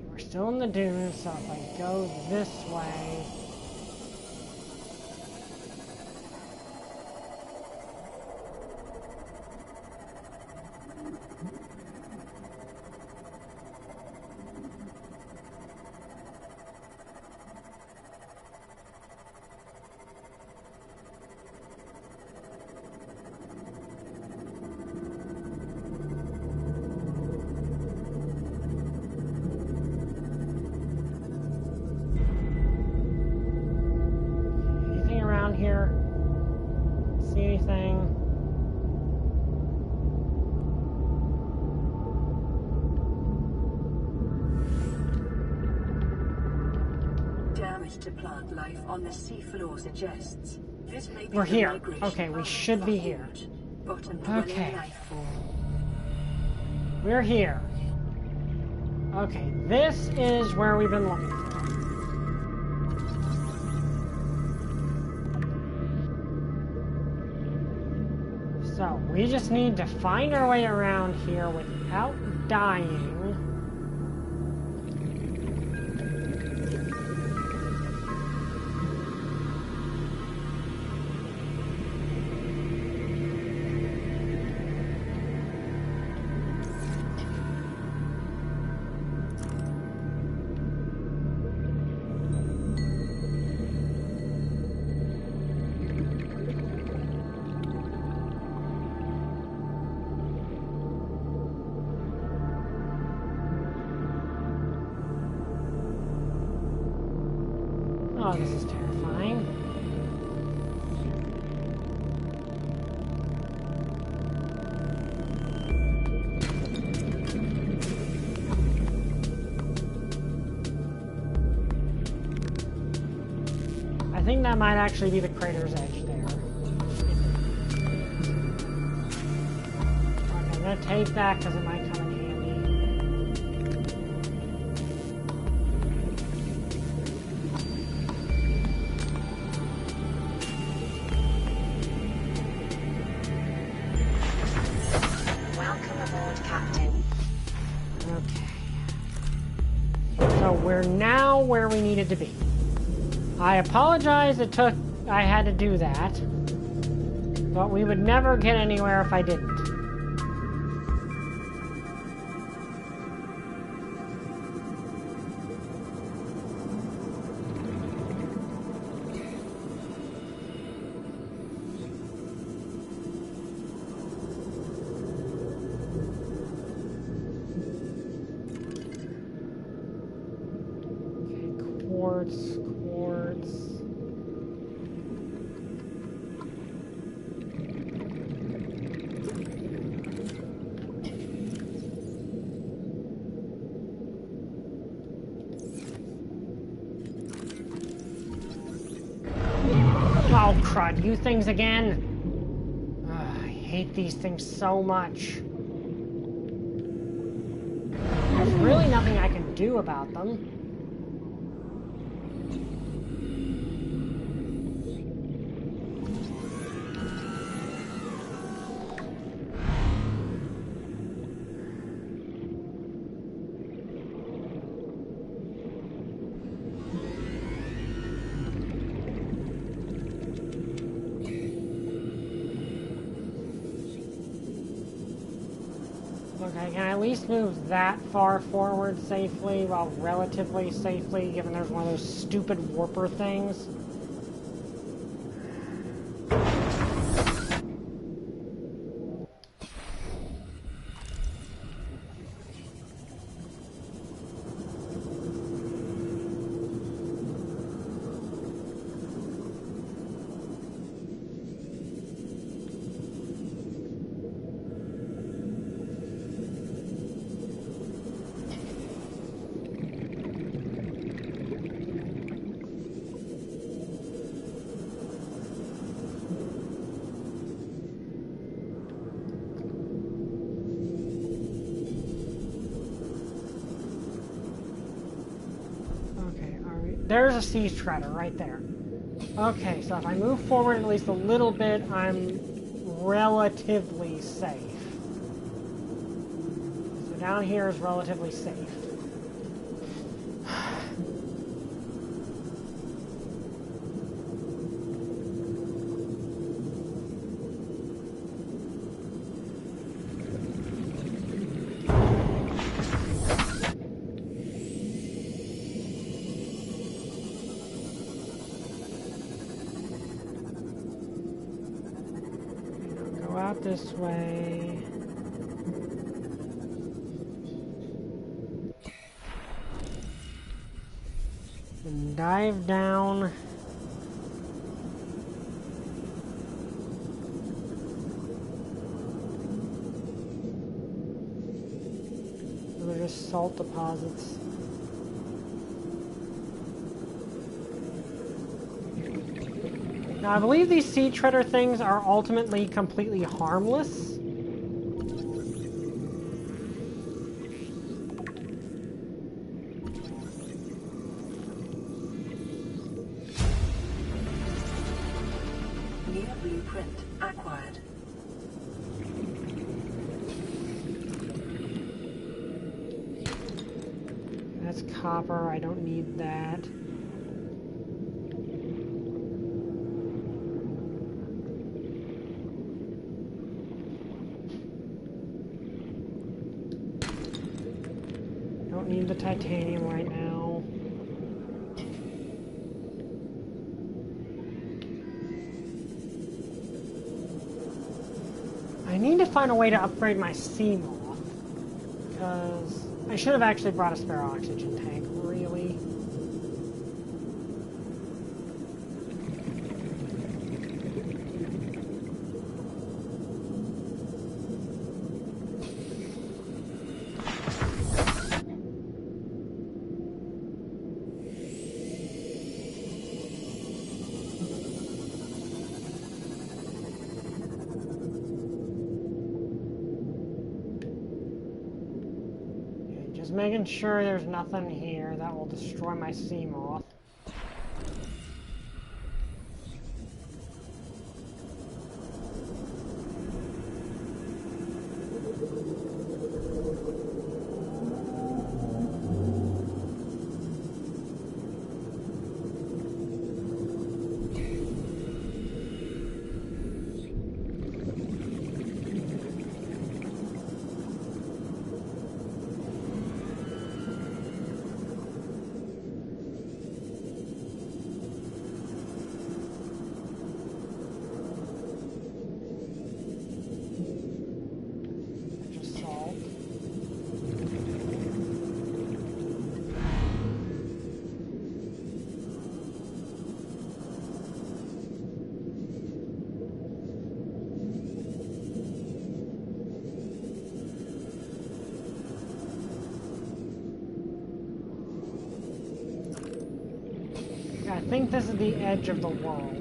We're still in the dunes, so if I go this way... Here. See anything? Damage to plant life on the seafloor suggests this may be We're the here. migration Okay, we path should of be a here. huge bottom-dwelling Okay. life form. We're here. Okay, this is where we've been looking for. So, we just need to find our way around here without dying. Oh, this is terrifying. I think that might actually be the crater's edge there. Okay, I'm gonna take that because it might come in handy. So we're now where we needed to be. I apologize I had to do that. But we would never get anywhere if I didn't. Quartz. Oh, crud, you things again! Ugh, I hate these things so much. There's really nothing I can do about them. I can at least move that far forward safely, well, relatively safely, given there's one of those stupid warper things. There's a sea shredder right there. Okay, so if I move forward at least a little bit, I'm relatively safe. So down here is relatively safe. This way. And dive down. They're just salt deposits. Now, I believe these sea treader things are ultimately completely harmless. New blueprint acquired. That's copper. I don't need that. Need the titanium right now. I need to find a way to upgrade my Seamoth, because I should have actually brought a spare oxygen tank, really. Making sure there's nothing here that will destroy my Seamoth. I think this is the edge of the world.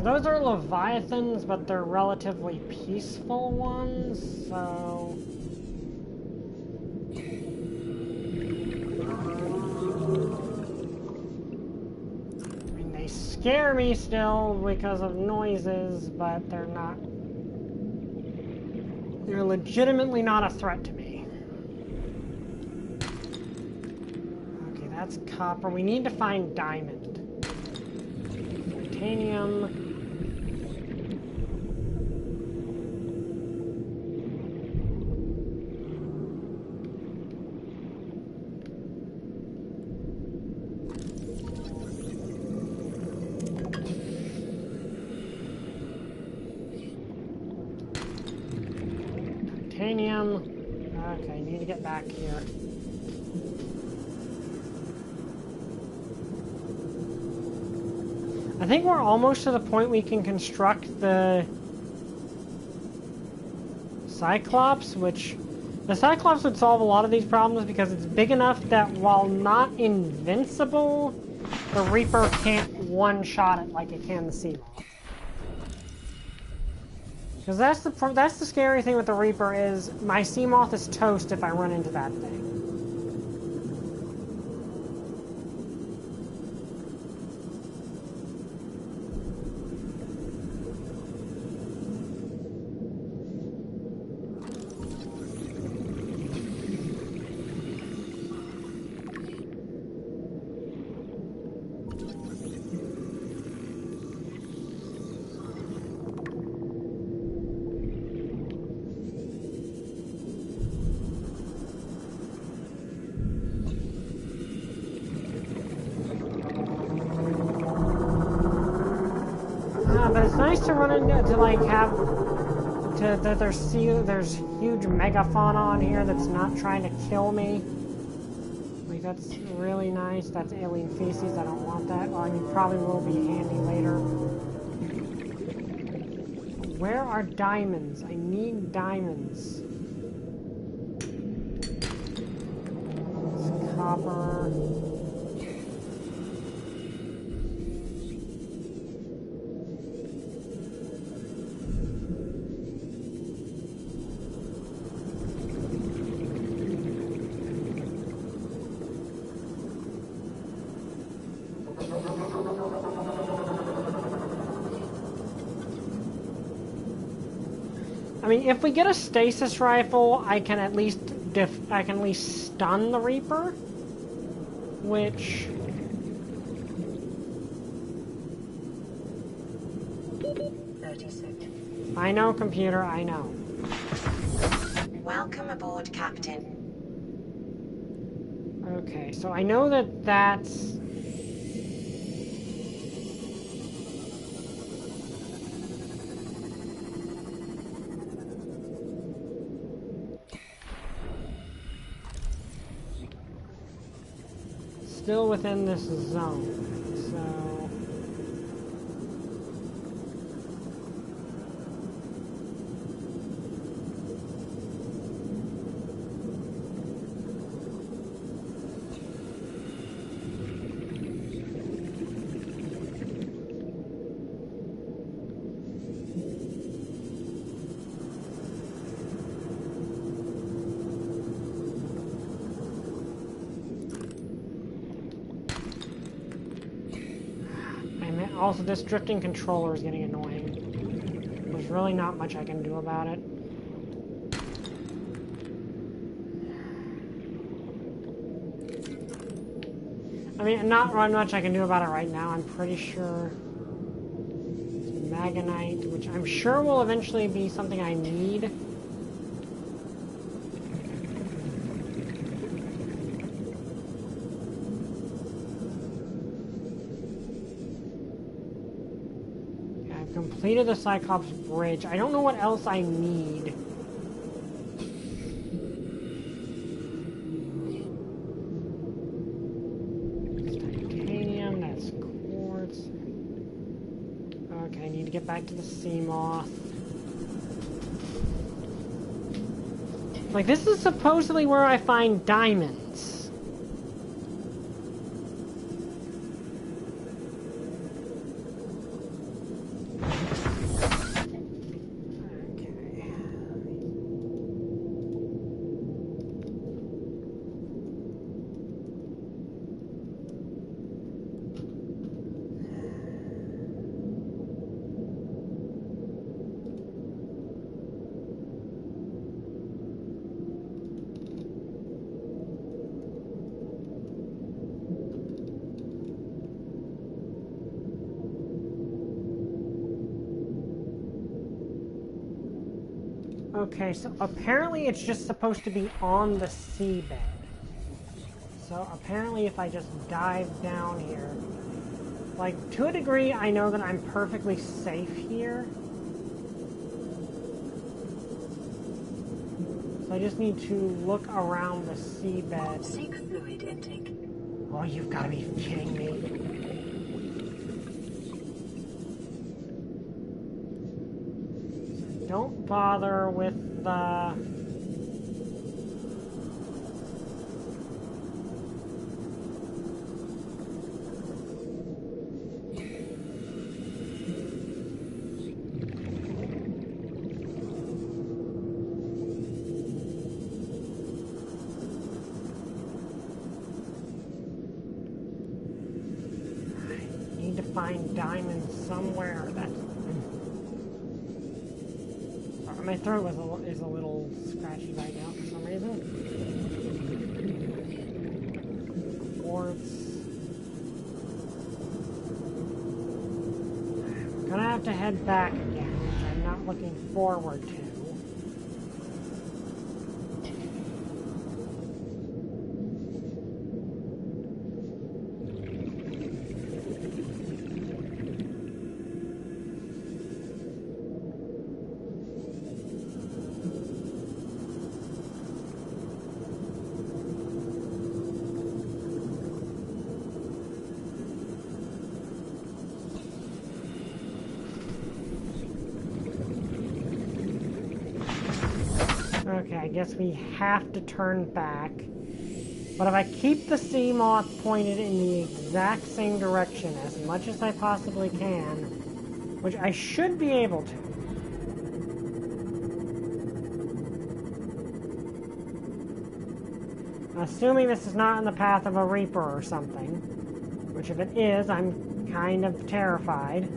Those are Leviathans, but they're relatively peaceful ones, so... I mean, they scare me still because of noises, but they're not... They're legitimately not a threat to me. Okay, that's copper. We need to find diamond. Titanium... Okay, need to get back here. I think we're almost to the point we can construct the Cyclops, which the Cyclops would solve a lot of these problems because it's big enough that while not invincible, the Reaper can't one-shot it like it can the Seamoth. Because that's the scary thing with the Reaper is my Seamoth is toast if I run into that thing. But it's nice to run into, to like have, that there's huge megafauna on here that's not trying to kill me. Like, that's really nice. That's alien feces. I don't want that. Well, I mean, probably will be handy later. Where are diamonds? I need diamonds. It's copper. I mean, if we get a stasis rifle, I can at least stun the Reaper, which 30 seconds. I know, computer, I know. Welcome aboard, Captain. Okay, so I know that that's... still within this zone, so... Also, this drifting controller is getting annoying. There's really not much I can do about it. I mean, not much I can do about it right now. I'm pretty sure Magonite, which I'm sure will eventually be something I need. Okay, I've completed the Cyclops Bridge. I don't know what else I need. Get back to the Seamoth. Like, this is supposedly where I find diamonds. Okay, so apparently it's just supposed to be on the seabed. So apparently if I just dive down here, like, to a degree I know that I'm perfectly safe here. So I just need to look around the seabed. Seek fluid intake. Oh, you've got to be kidding me. Don't bother with the... I need to find diamonds somewhere. That's... My throat is a little scratchy right now for some reason. Quartz. I'm gonna have to head back again, which I'm not looking forward to. Okay, I guess we have to turn back. But if I keep the Seamoth pointed in the exact same direction as much as I possibly can, which I should be able to. Assuming this is not in the path of a Reaper or something, which if it is, I'm kind of terrified.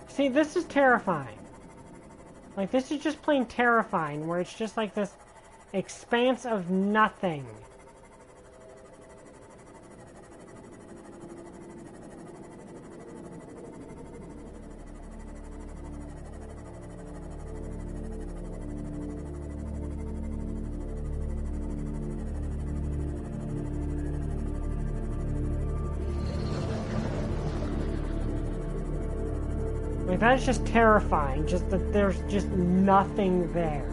See, this is terrifying. Like, this is just plain terrifying, where it's just like this expanse of nothing. Like, that is just terrifying, just that there's just nothing there.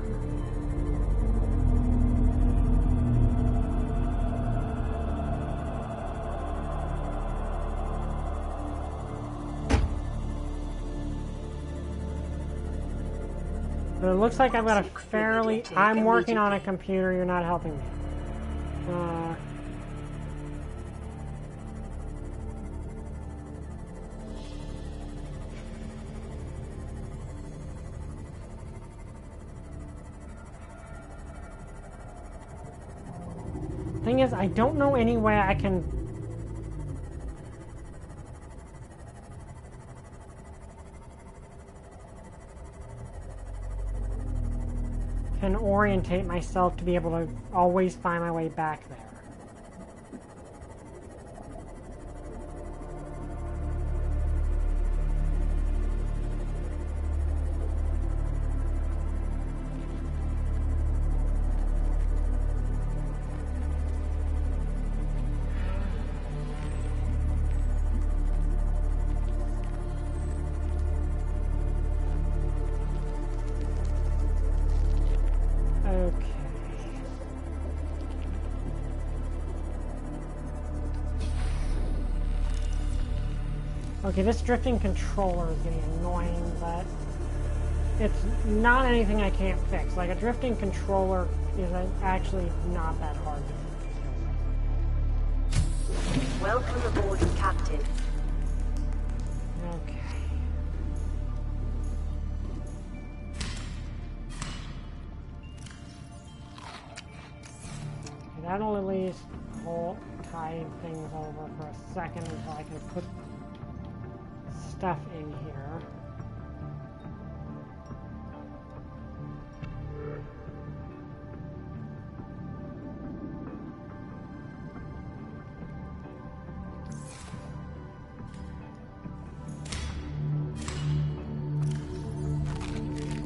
But it looks like I've got a fairly... I'm working on a computer, you're not helping me. Thing is, I don't know any way I can... orientate myself to be able to always find my way back there. Okay, this drifting controller is getting annoying, but it's not anything I can't fix. Like, a drifting controller is actually not that hard to fix. Welcome aboard, Captain. Okay. That'll at least tie things over for a second until I can put stuff in here.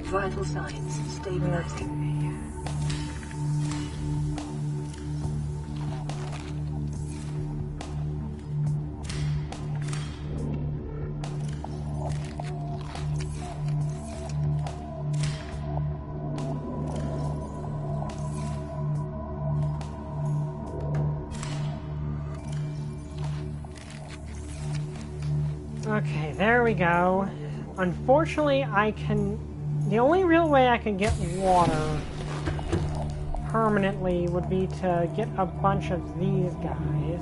Vital signs stabilizing. Okay, there we go. Unfortunately, the only real way I can get water permanently would be to get a bunch of these guys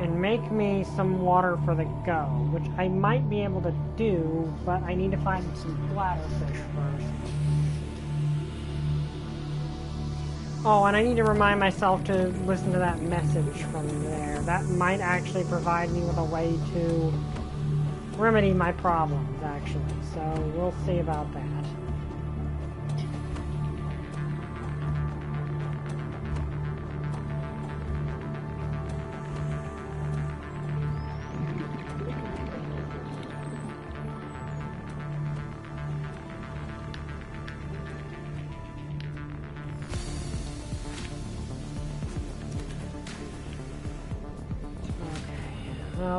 and make me some water for the go, which I might be able to do, but I need to find some bladderfish first. Oh, and I need to remind myself to listen to that message from there. That might actually provide me with a way to remedy my problems, actually. So we'll see about that.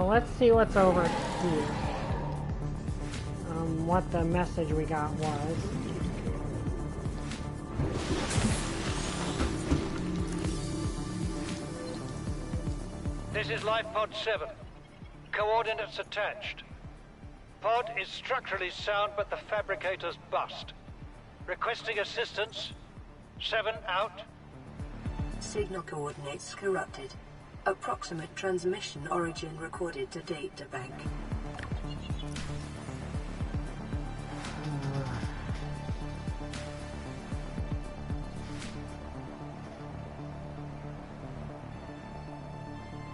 Let's see what's over here. What the message we got was. This is Life Pod 7. Coordinates attached. Pod is structurally sound, but the fabricator's bust. Requesting assistance. 7 out. Signal coordinates corrupted. Approximate transmission origin recorded to data bank.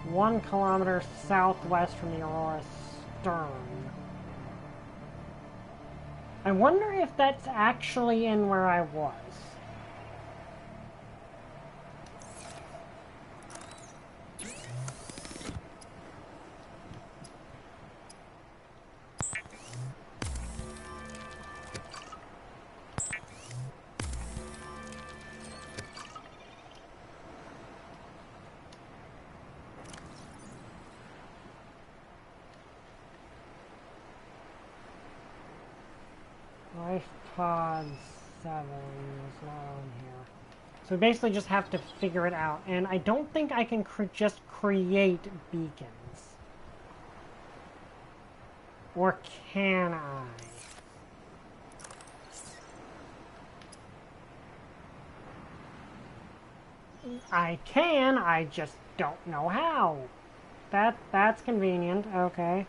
One kilometer southwest from the Aurora stern. I wonder if that's actually in where I was. Pod 7 is not on here. So we basically just have to figure it out. And I don't think I can just create beacons. Or can I? I can, I just don't know how. That's convenient, okay.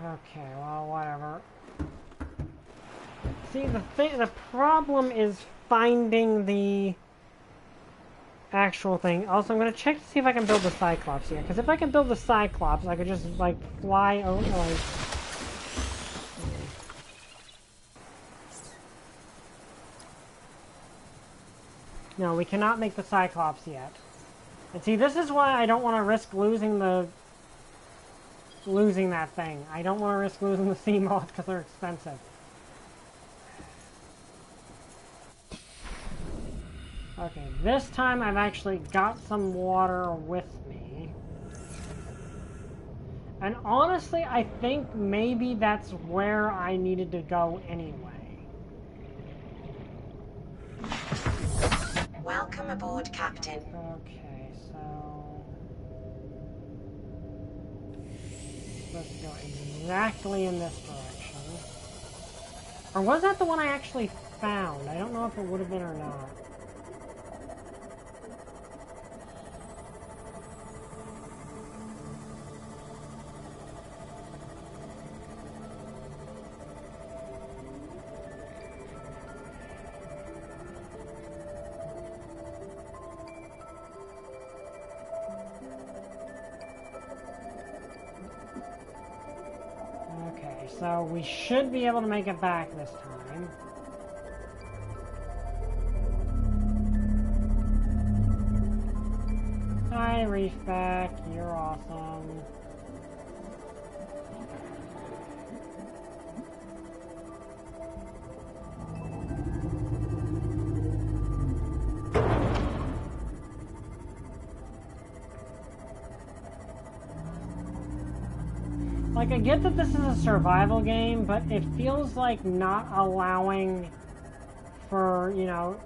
Okay, well, whatever. See, the problem is finding the actual thing. Also, I'm gonna check to see if I can build the Cyclops here, because if I can build the Cyclops, I could just like fly over. Like, no, we cannot make the Cyclops yet. And see, this is why I don't want to risk losing that thing. I don't want to risk losing the Seamoth because they're expensive. Okay, this time I've actually got some water with me. And honestly, I think maybe that's where I needed to go anyway. Welcome aboard, Captain. Okay, so... let's go exactly in this direction. Or was that the one I actually found? I don't know if it would have been or not. So we should be able to make it back this time. Hi, Reefback. You're awesome. Like, I get that this is a survival game, but it feels like not allowing for, you know,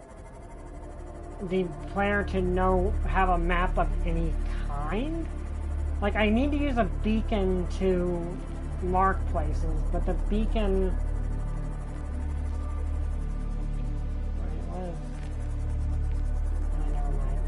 the player to have a map of any kind. Like, I need to use a beacon to mark places, but the beacon... Wait, what is... Oh, never mind.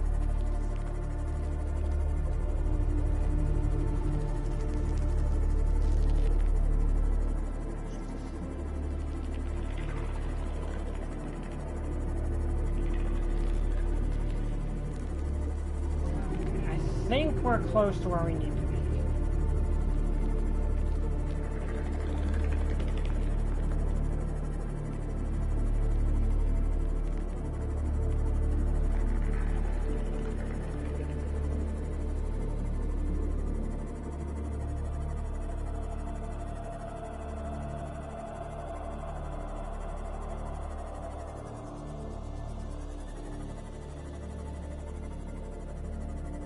I think we're close to where we need to be.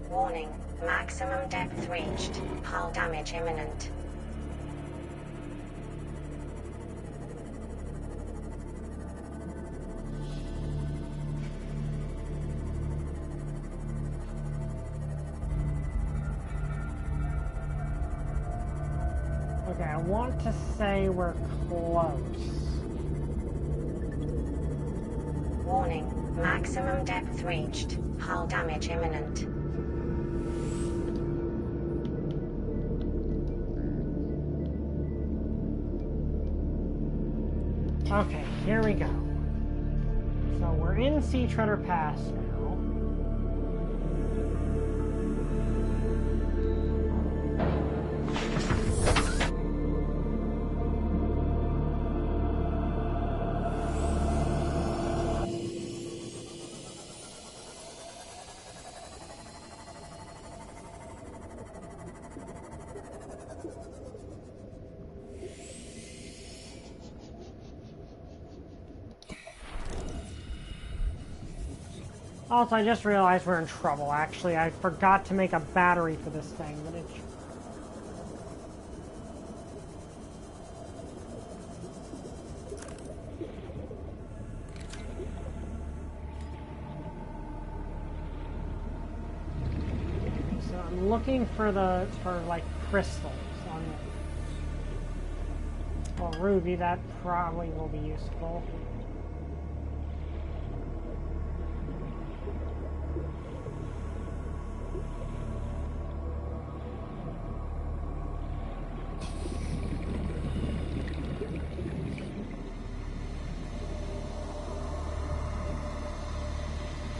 Warning. Maximum depth reached. Hull damage imminent. Okay, I want to say we're close. Warning. Maximum depth reached. Hull damage imminent. Okay, here we go. So we're in Sea Treader Pass now. Also, I just realized we're in trouble, actually. I forgot to make a battery for this thing, but it's... So I'm looking for like, crystals on it. Well, ruby, that probably will be useful.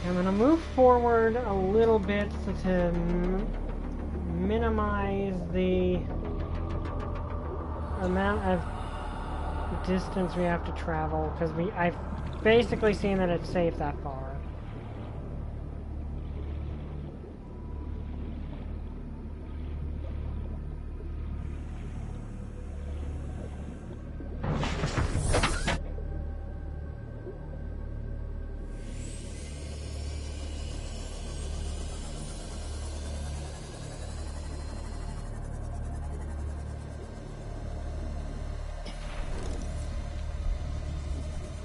I'm gonna move forward a little bit to minimize the amount of distance we have to travel, because I've basically seen that it's safe that far.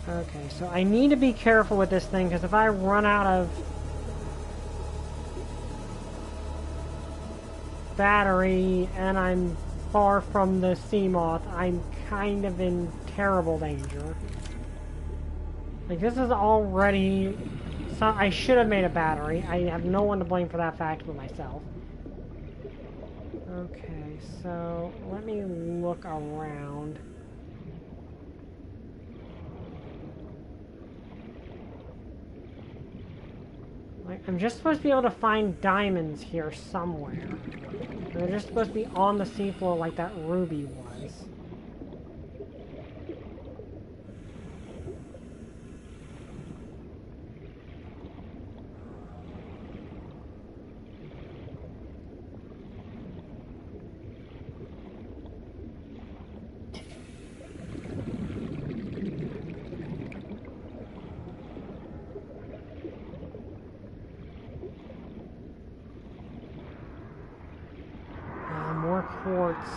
Okay, so I need to be careful with this thing, because if I run out of battery and I'm far from the Seamoth, I'm kind of in terrible danger. Like, this is already... So I should have made a battery. I have no one to blame for that fact but myself. Okay, so let me look around. Like, I'm just supposed to be able to find diamonds here somewhere. They're just supposed to be on the seafloor like that ruby was. Quartz.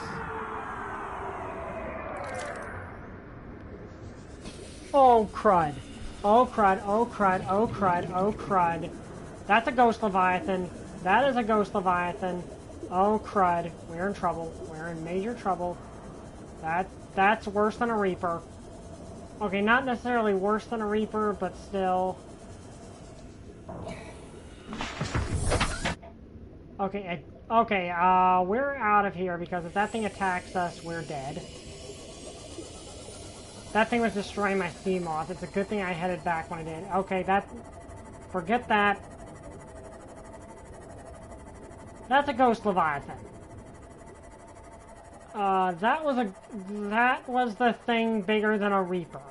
Oh crud. Oh crud, oh crud, oh crud, oh crud. That's a ghost leviathan. That is a ghost leviathan. Oh crud. We're in trouble. We're in major trouble. That's worse than a reaper. Okay, not necessarily worse than a reaper, but still. Okay, we're out of here, because if that thing attacks us, we're dead. That thing was destroying my Seamoth. It's a good thing I headed back when I did. Okay, forget that. That's a ghost leviathan. That was the thing bigger than a reaper.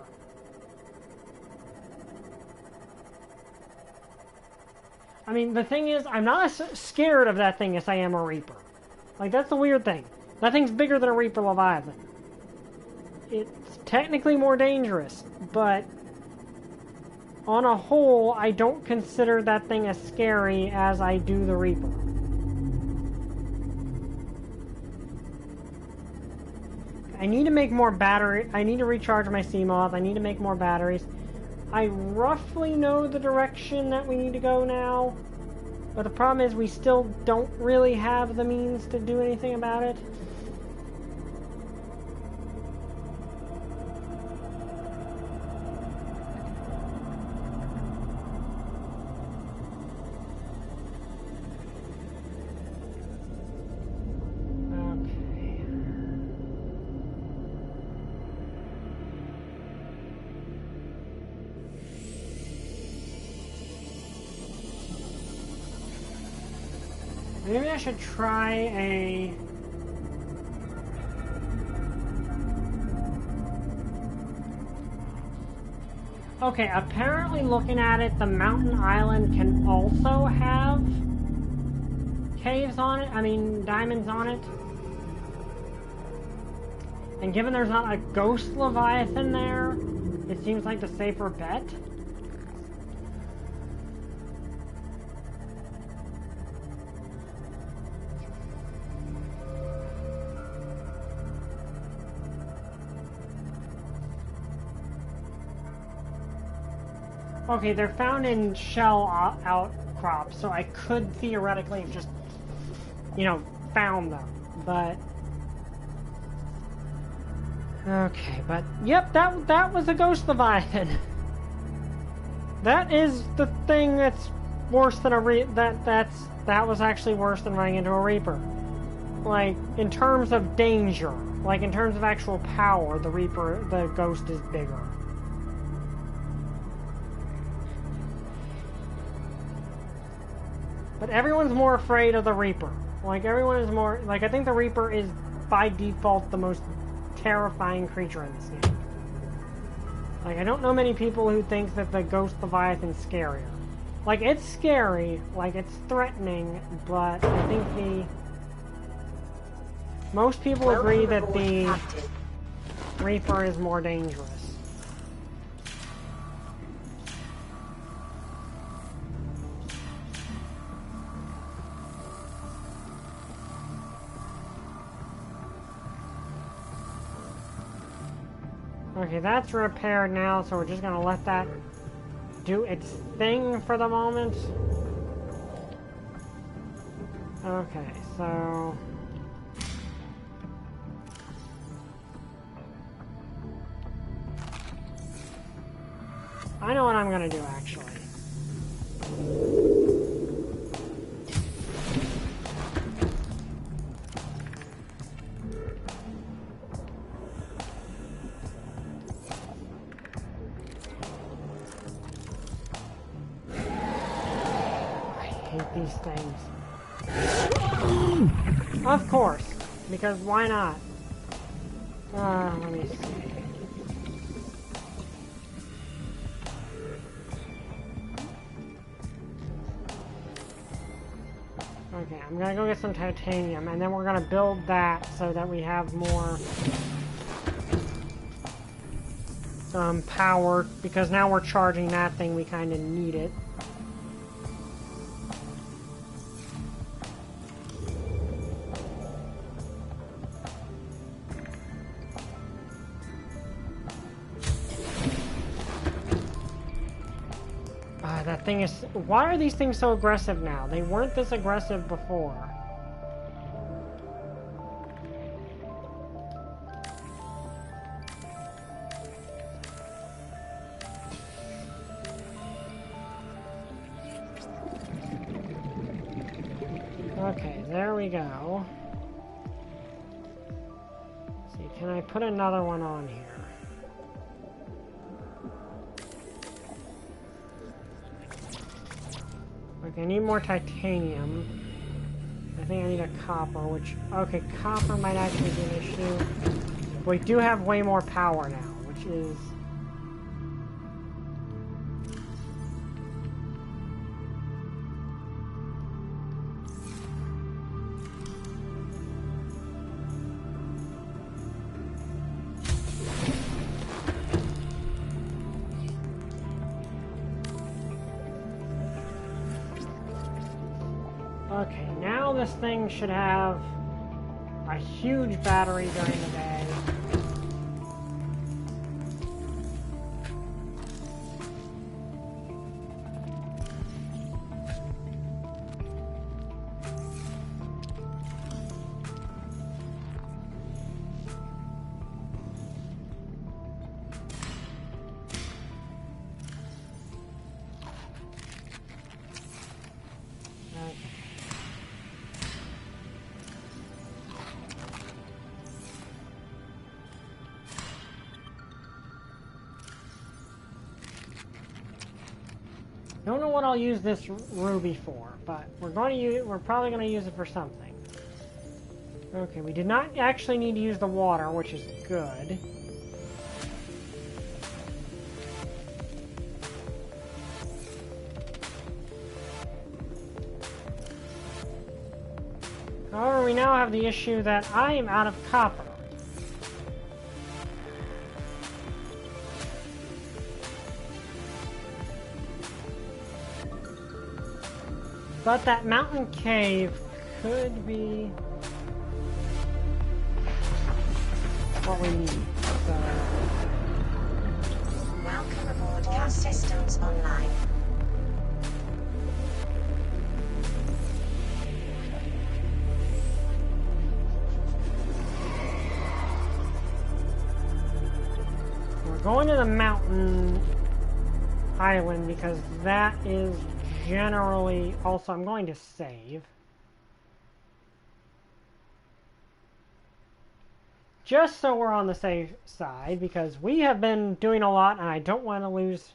I mean, the thing is, I'm not as scared of that thing as I am a Reaper. Like, that's the weird thing. That thing's bigger than a Reaper Leviathan. It's technically more dangerous, but on a whole, I don't consider that thing as scary as I do the Reaper. I need to make more battery. I need to recharge my Seamoth. I need to make more batteries. I roughly know the direction that we need to go now, but the problem is we still don't really have the means to do anything about it. Maybe I should try a... Okay, apparently looking at it, the mountain island can also have caves on it, diamonds on it. And given there's not a ghost leviathan there, it seems like the safer bet. Okay, they're found in shell outcrops, so I could theoretically have just, found them, but... Okay, but, yep, that was a ghost leviathan. That is the thing that's worse than that was actually worse than running into a Reaper. Like, in terms of danger, like in terms of actual power, the ghost is bigger. But everyone's more afraid of the Reaper. Like, everyone is more... Like, I think the Reaper is, by default, the most terrifying creature in this game. Like, I don't know many people who think that the Ghost Leviathan's scarier. Like, it's scary, like, it's threatening, but I think most people agree that the Reaper is more dangerous. Okay, that's repaired now, so we're just gonna let that do its thing for the moment. Okay, so... I know what I'm gonna do, actually. These things. Of course, because why not? Let me see. Okay, I'm gonna go get some titanium, and then we're gonna build that so that we have more power, because now we're charging that thing, we kind of need it. That thing is... Why are these things so aggressive now? They weren't this aggressive before. Okay, there we go. Let's see, can I put another one on here? Okay, I need more titanium. I think I need a copper, which... Okay, copper might actually be an issue. But we do have way more power now, which is... Okay, now this thing should have a huge battery during the day. Don't know what I'll use this ruby for, but we're probably going to use it for something. Okay, we did not actually need to use the water, which is good. However, we now have the issue that I am out of copper. But that mountain cave could be what we need. So. Welcome aboard. All systems online. We're going to the mountain island because that is generally... Also, I'm going to save. Just so we're on the safe side, because we have been doing a lot and I don't want to lose...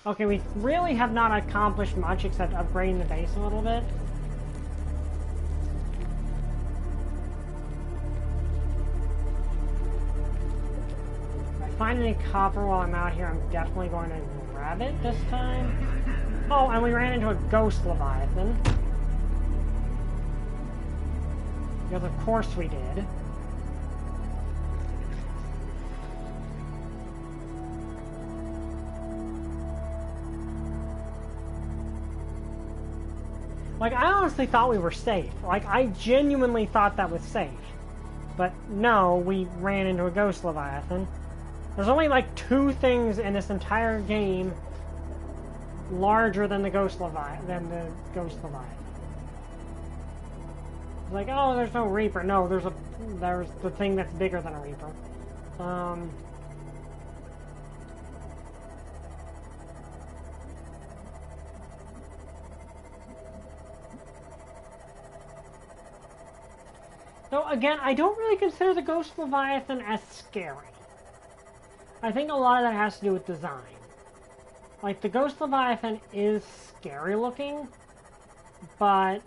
Okay, we really have not accomplished much except upgrading the base a little bit. find any copper while I'm out here, I'm definitely going to grab it this time. Oh, and we ran into a ghost Leviathan. Because of course we did. Like, I honestly thought we were safe. Like, I genuinely thought that was safe. But no, we ran into a ghost Leviathan. There's only like 2 things in this entire game larger than the ghost Leviathan. Like, oh, there's no Reaper. No, there's the thing that's bigger than a Reaper. So again, I don't really consider the Ghost Leviathan as scary. I think a lot of that has to do with design. Like, the Ghost Leviathan is scary looking, but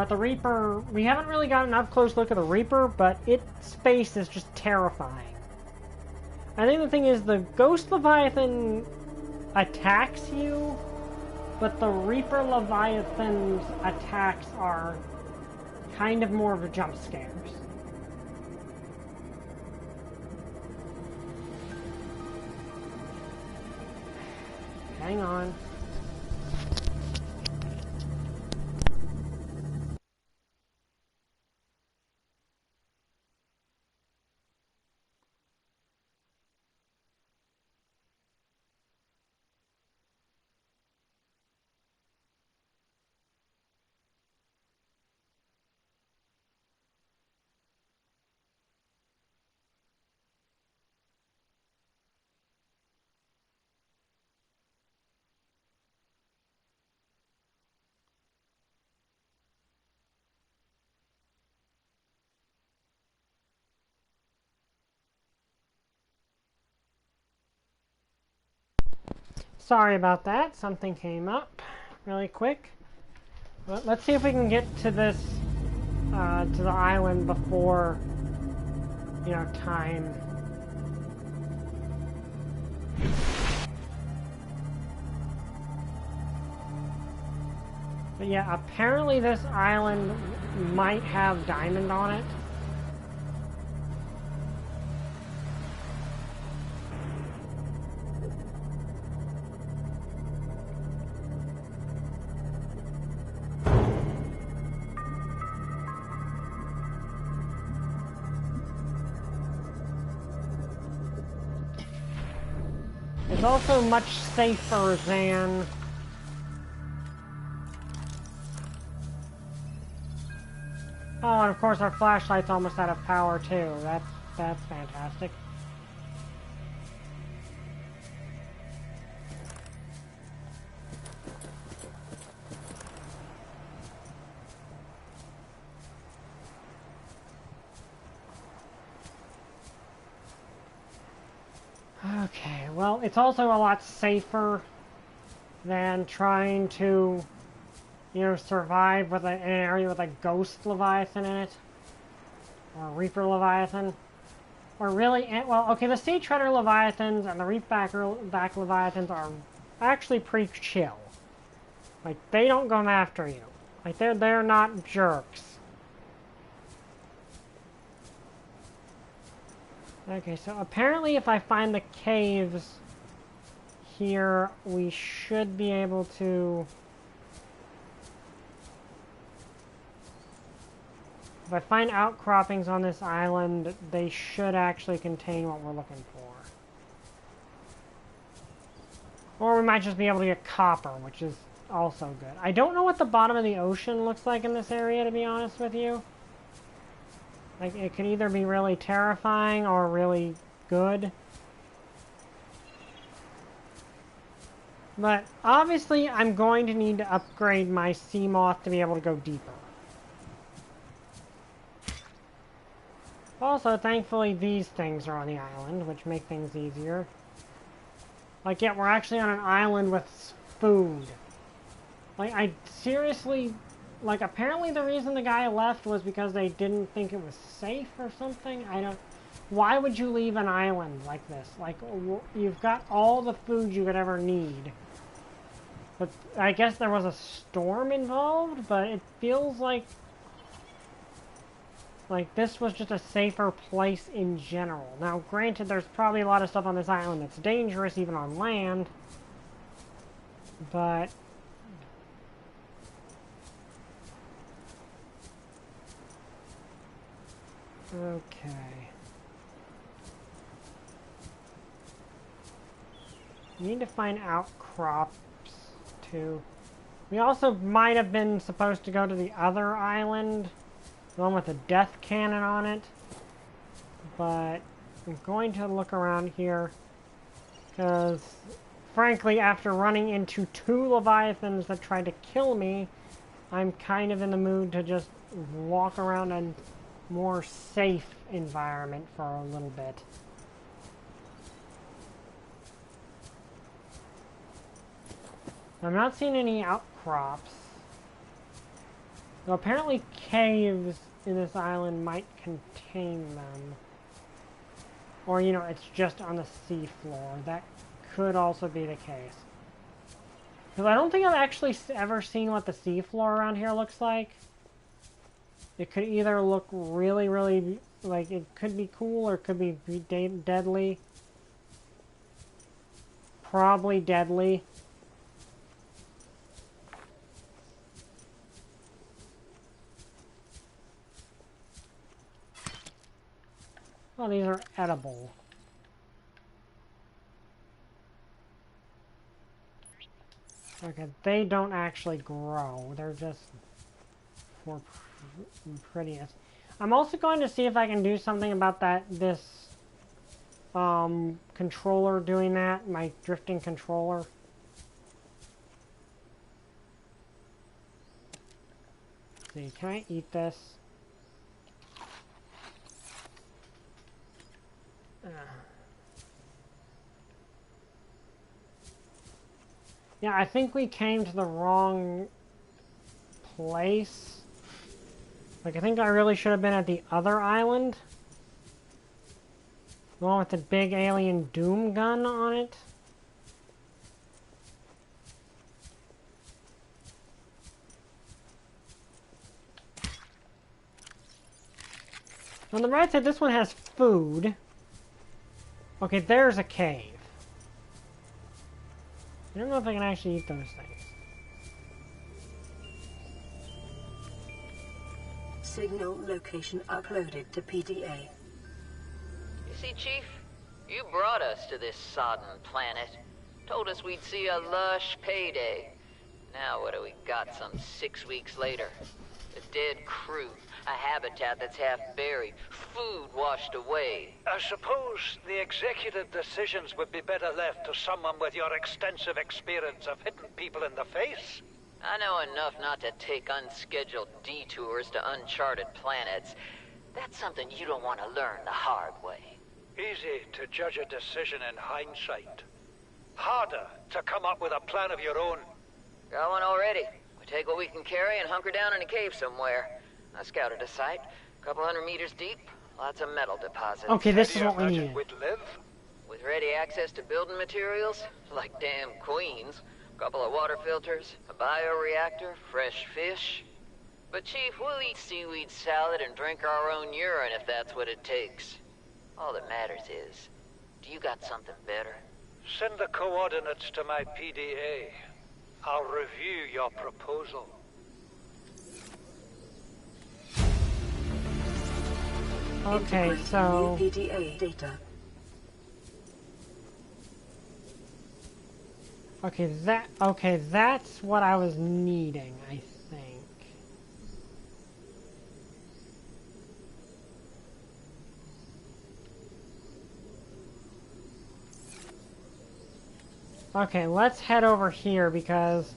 the Reaper, we haven't really got an up-close look at the Reaper, but its face is just terrifying. I think the thing is, the Ghost Leviathan attacks you, but the Reaper Leviathan's attacks are kind of more of a jump scares. Hang on. Sorry about that. Something came up really quick. But let's see if we can get to this, to the island before, you know, time. But yeah, apparently this island might have diamond on it. It's also much safer than oh, and of course our flashlight's almost out of power too. That's fantastic. Okay, well, it's also a lot safer than trying to, you know, survive with an area with a ghost Leviathan in it. Or a Reaper Leviathan. Or really, well, okay, the Sea Treader Leviathans and the Reefback Leviathans are actually pretty chill. Like, they don't come after you. Like, they're not jerks. Okay, so apparently if I find the caves here, we should be able to... If I find outcroppings on this island, they should actually contain what we're looking for. Or we might just be able to get copper, which is also good. I don't know what the bottom of the ocean looks like in this area, to be honest with you. Like, it could either be really terrifying or really good. But obviously, I'm going to need to upgrade my Seamoth to be able to go deeper. Also, thankfully, these things are on the island, which make things easier. Like, yeah, we're actually on an island with food. Like, I seriously like, apparently the reason the guy left was because they didn't think it was safe or something. I don't... Why would you leave an island like this? Like, you've got all the food you could ever need. But I guess there was a storm involved, but it feels like this was just a safer place in general. Now, granted, there's probably a lot of stuff on this island that's dangerous, even on land. But... okay. Need to find outcrops, too. We also might have been supposed to go to the other island. The one with the death cannon on it. But I'm going to look around here. Because, frankly, after running into 2 leviathans that tried to kill me, I'm kind of in the mood to just walk around a more safe environment for a little bit. I'm not seeing any outcrops. Though apparently caves in this island might contain them. Or, you know, it's just on the seafloor. That could also be the case. Because I don't think I've actually ever seen what the seafloor around here looks like. It could either look really, really, like, it could be cool or it could be deadly. Probably deadly. Oh, these are edible. Okay, they don't actually grow. They're just for prettiness. I'm also going to see if I can do something about this controller doing that, my drifting controller. Let's see, can I eat this? Yeah, I think we came to the wrong place. Like, I think I really should have been at the other island. The one with the big alien doom gun on it. On the right side, this one has food. Okay, there's a cave. I don't know if I can actually eat those things. Signal location uploaded to PDA. You see, Chief? You brought us to this sodden planet. Told us we'd see a lush payday. Now what do we got some 6 weeks later? A dead crew, a habitat that's half buried, food washed away. I suppose the executive decisions would be better left to someone with your extensive experience of hitting people in the face. I know enough not to take unscheduled detours to uncharted planets. That's something you don't want to learn the hard way. Easy to judge a decision in hindsight. Harder to come up with a plan of your own. Got one already. We take what we can carry and hunker down in a cave somewhere. I scouted a site, a couple 100 meters deep, lots of metal deposits. Okay, this is How what do you we imagine need. we'd live? With ready access to building materials, like damn queens, a couple of water filters, a bioreactor, fresh fish. But Chief, we'll eat seaweed salad and drink our own urine if that's what it takes. All that matters is, do you got something better? Send the coordinates to my PDA. I'll review your proposal. Okay, Integrate so... new PDA data. Okay, that's what I was needing, I think. Okay, let's head over here because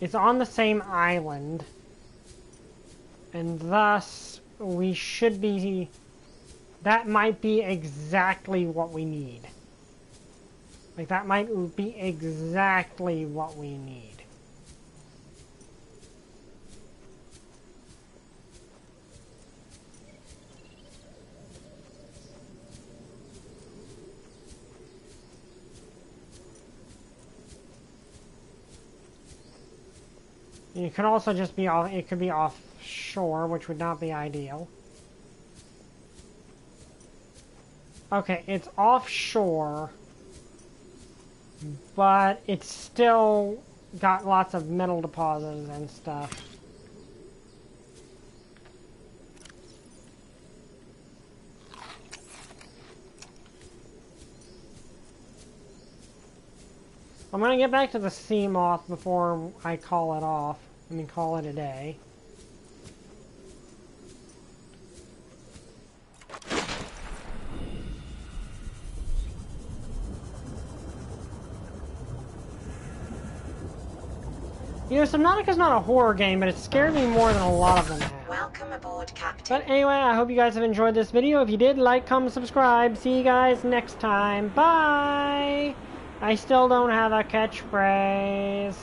it's on the same island. And thus, we should be... That might be exactly what we need. Like, that might be exactly what we need. It could also just be off. It could be offshore, which would not be ideal. Okay, it's offshore, but it's still got lots of metal deposits and stuff. I'm gonna get back to the Seamoth before I call it off. I mean, call it a day. You know, Subnautica's not a horror game, but it scared me more than a lot of them have. Welcome aboard, Captain. But anyway, I hope you guys have enjoyed this video. If you did, like, comment, subscribe. See you guys next time. Bye! I still don't have a catchphrase.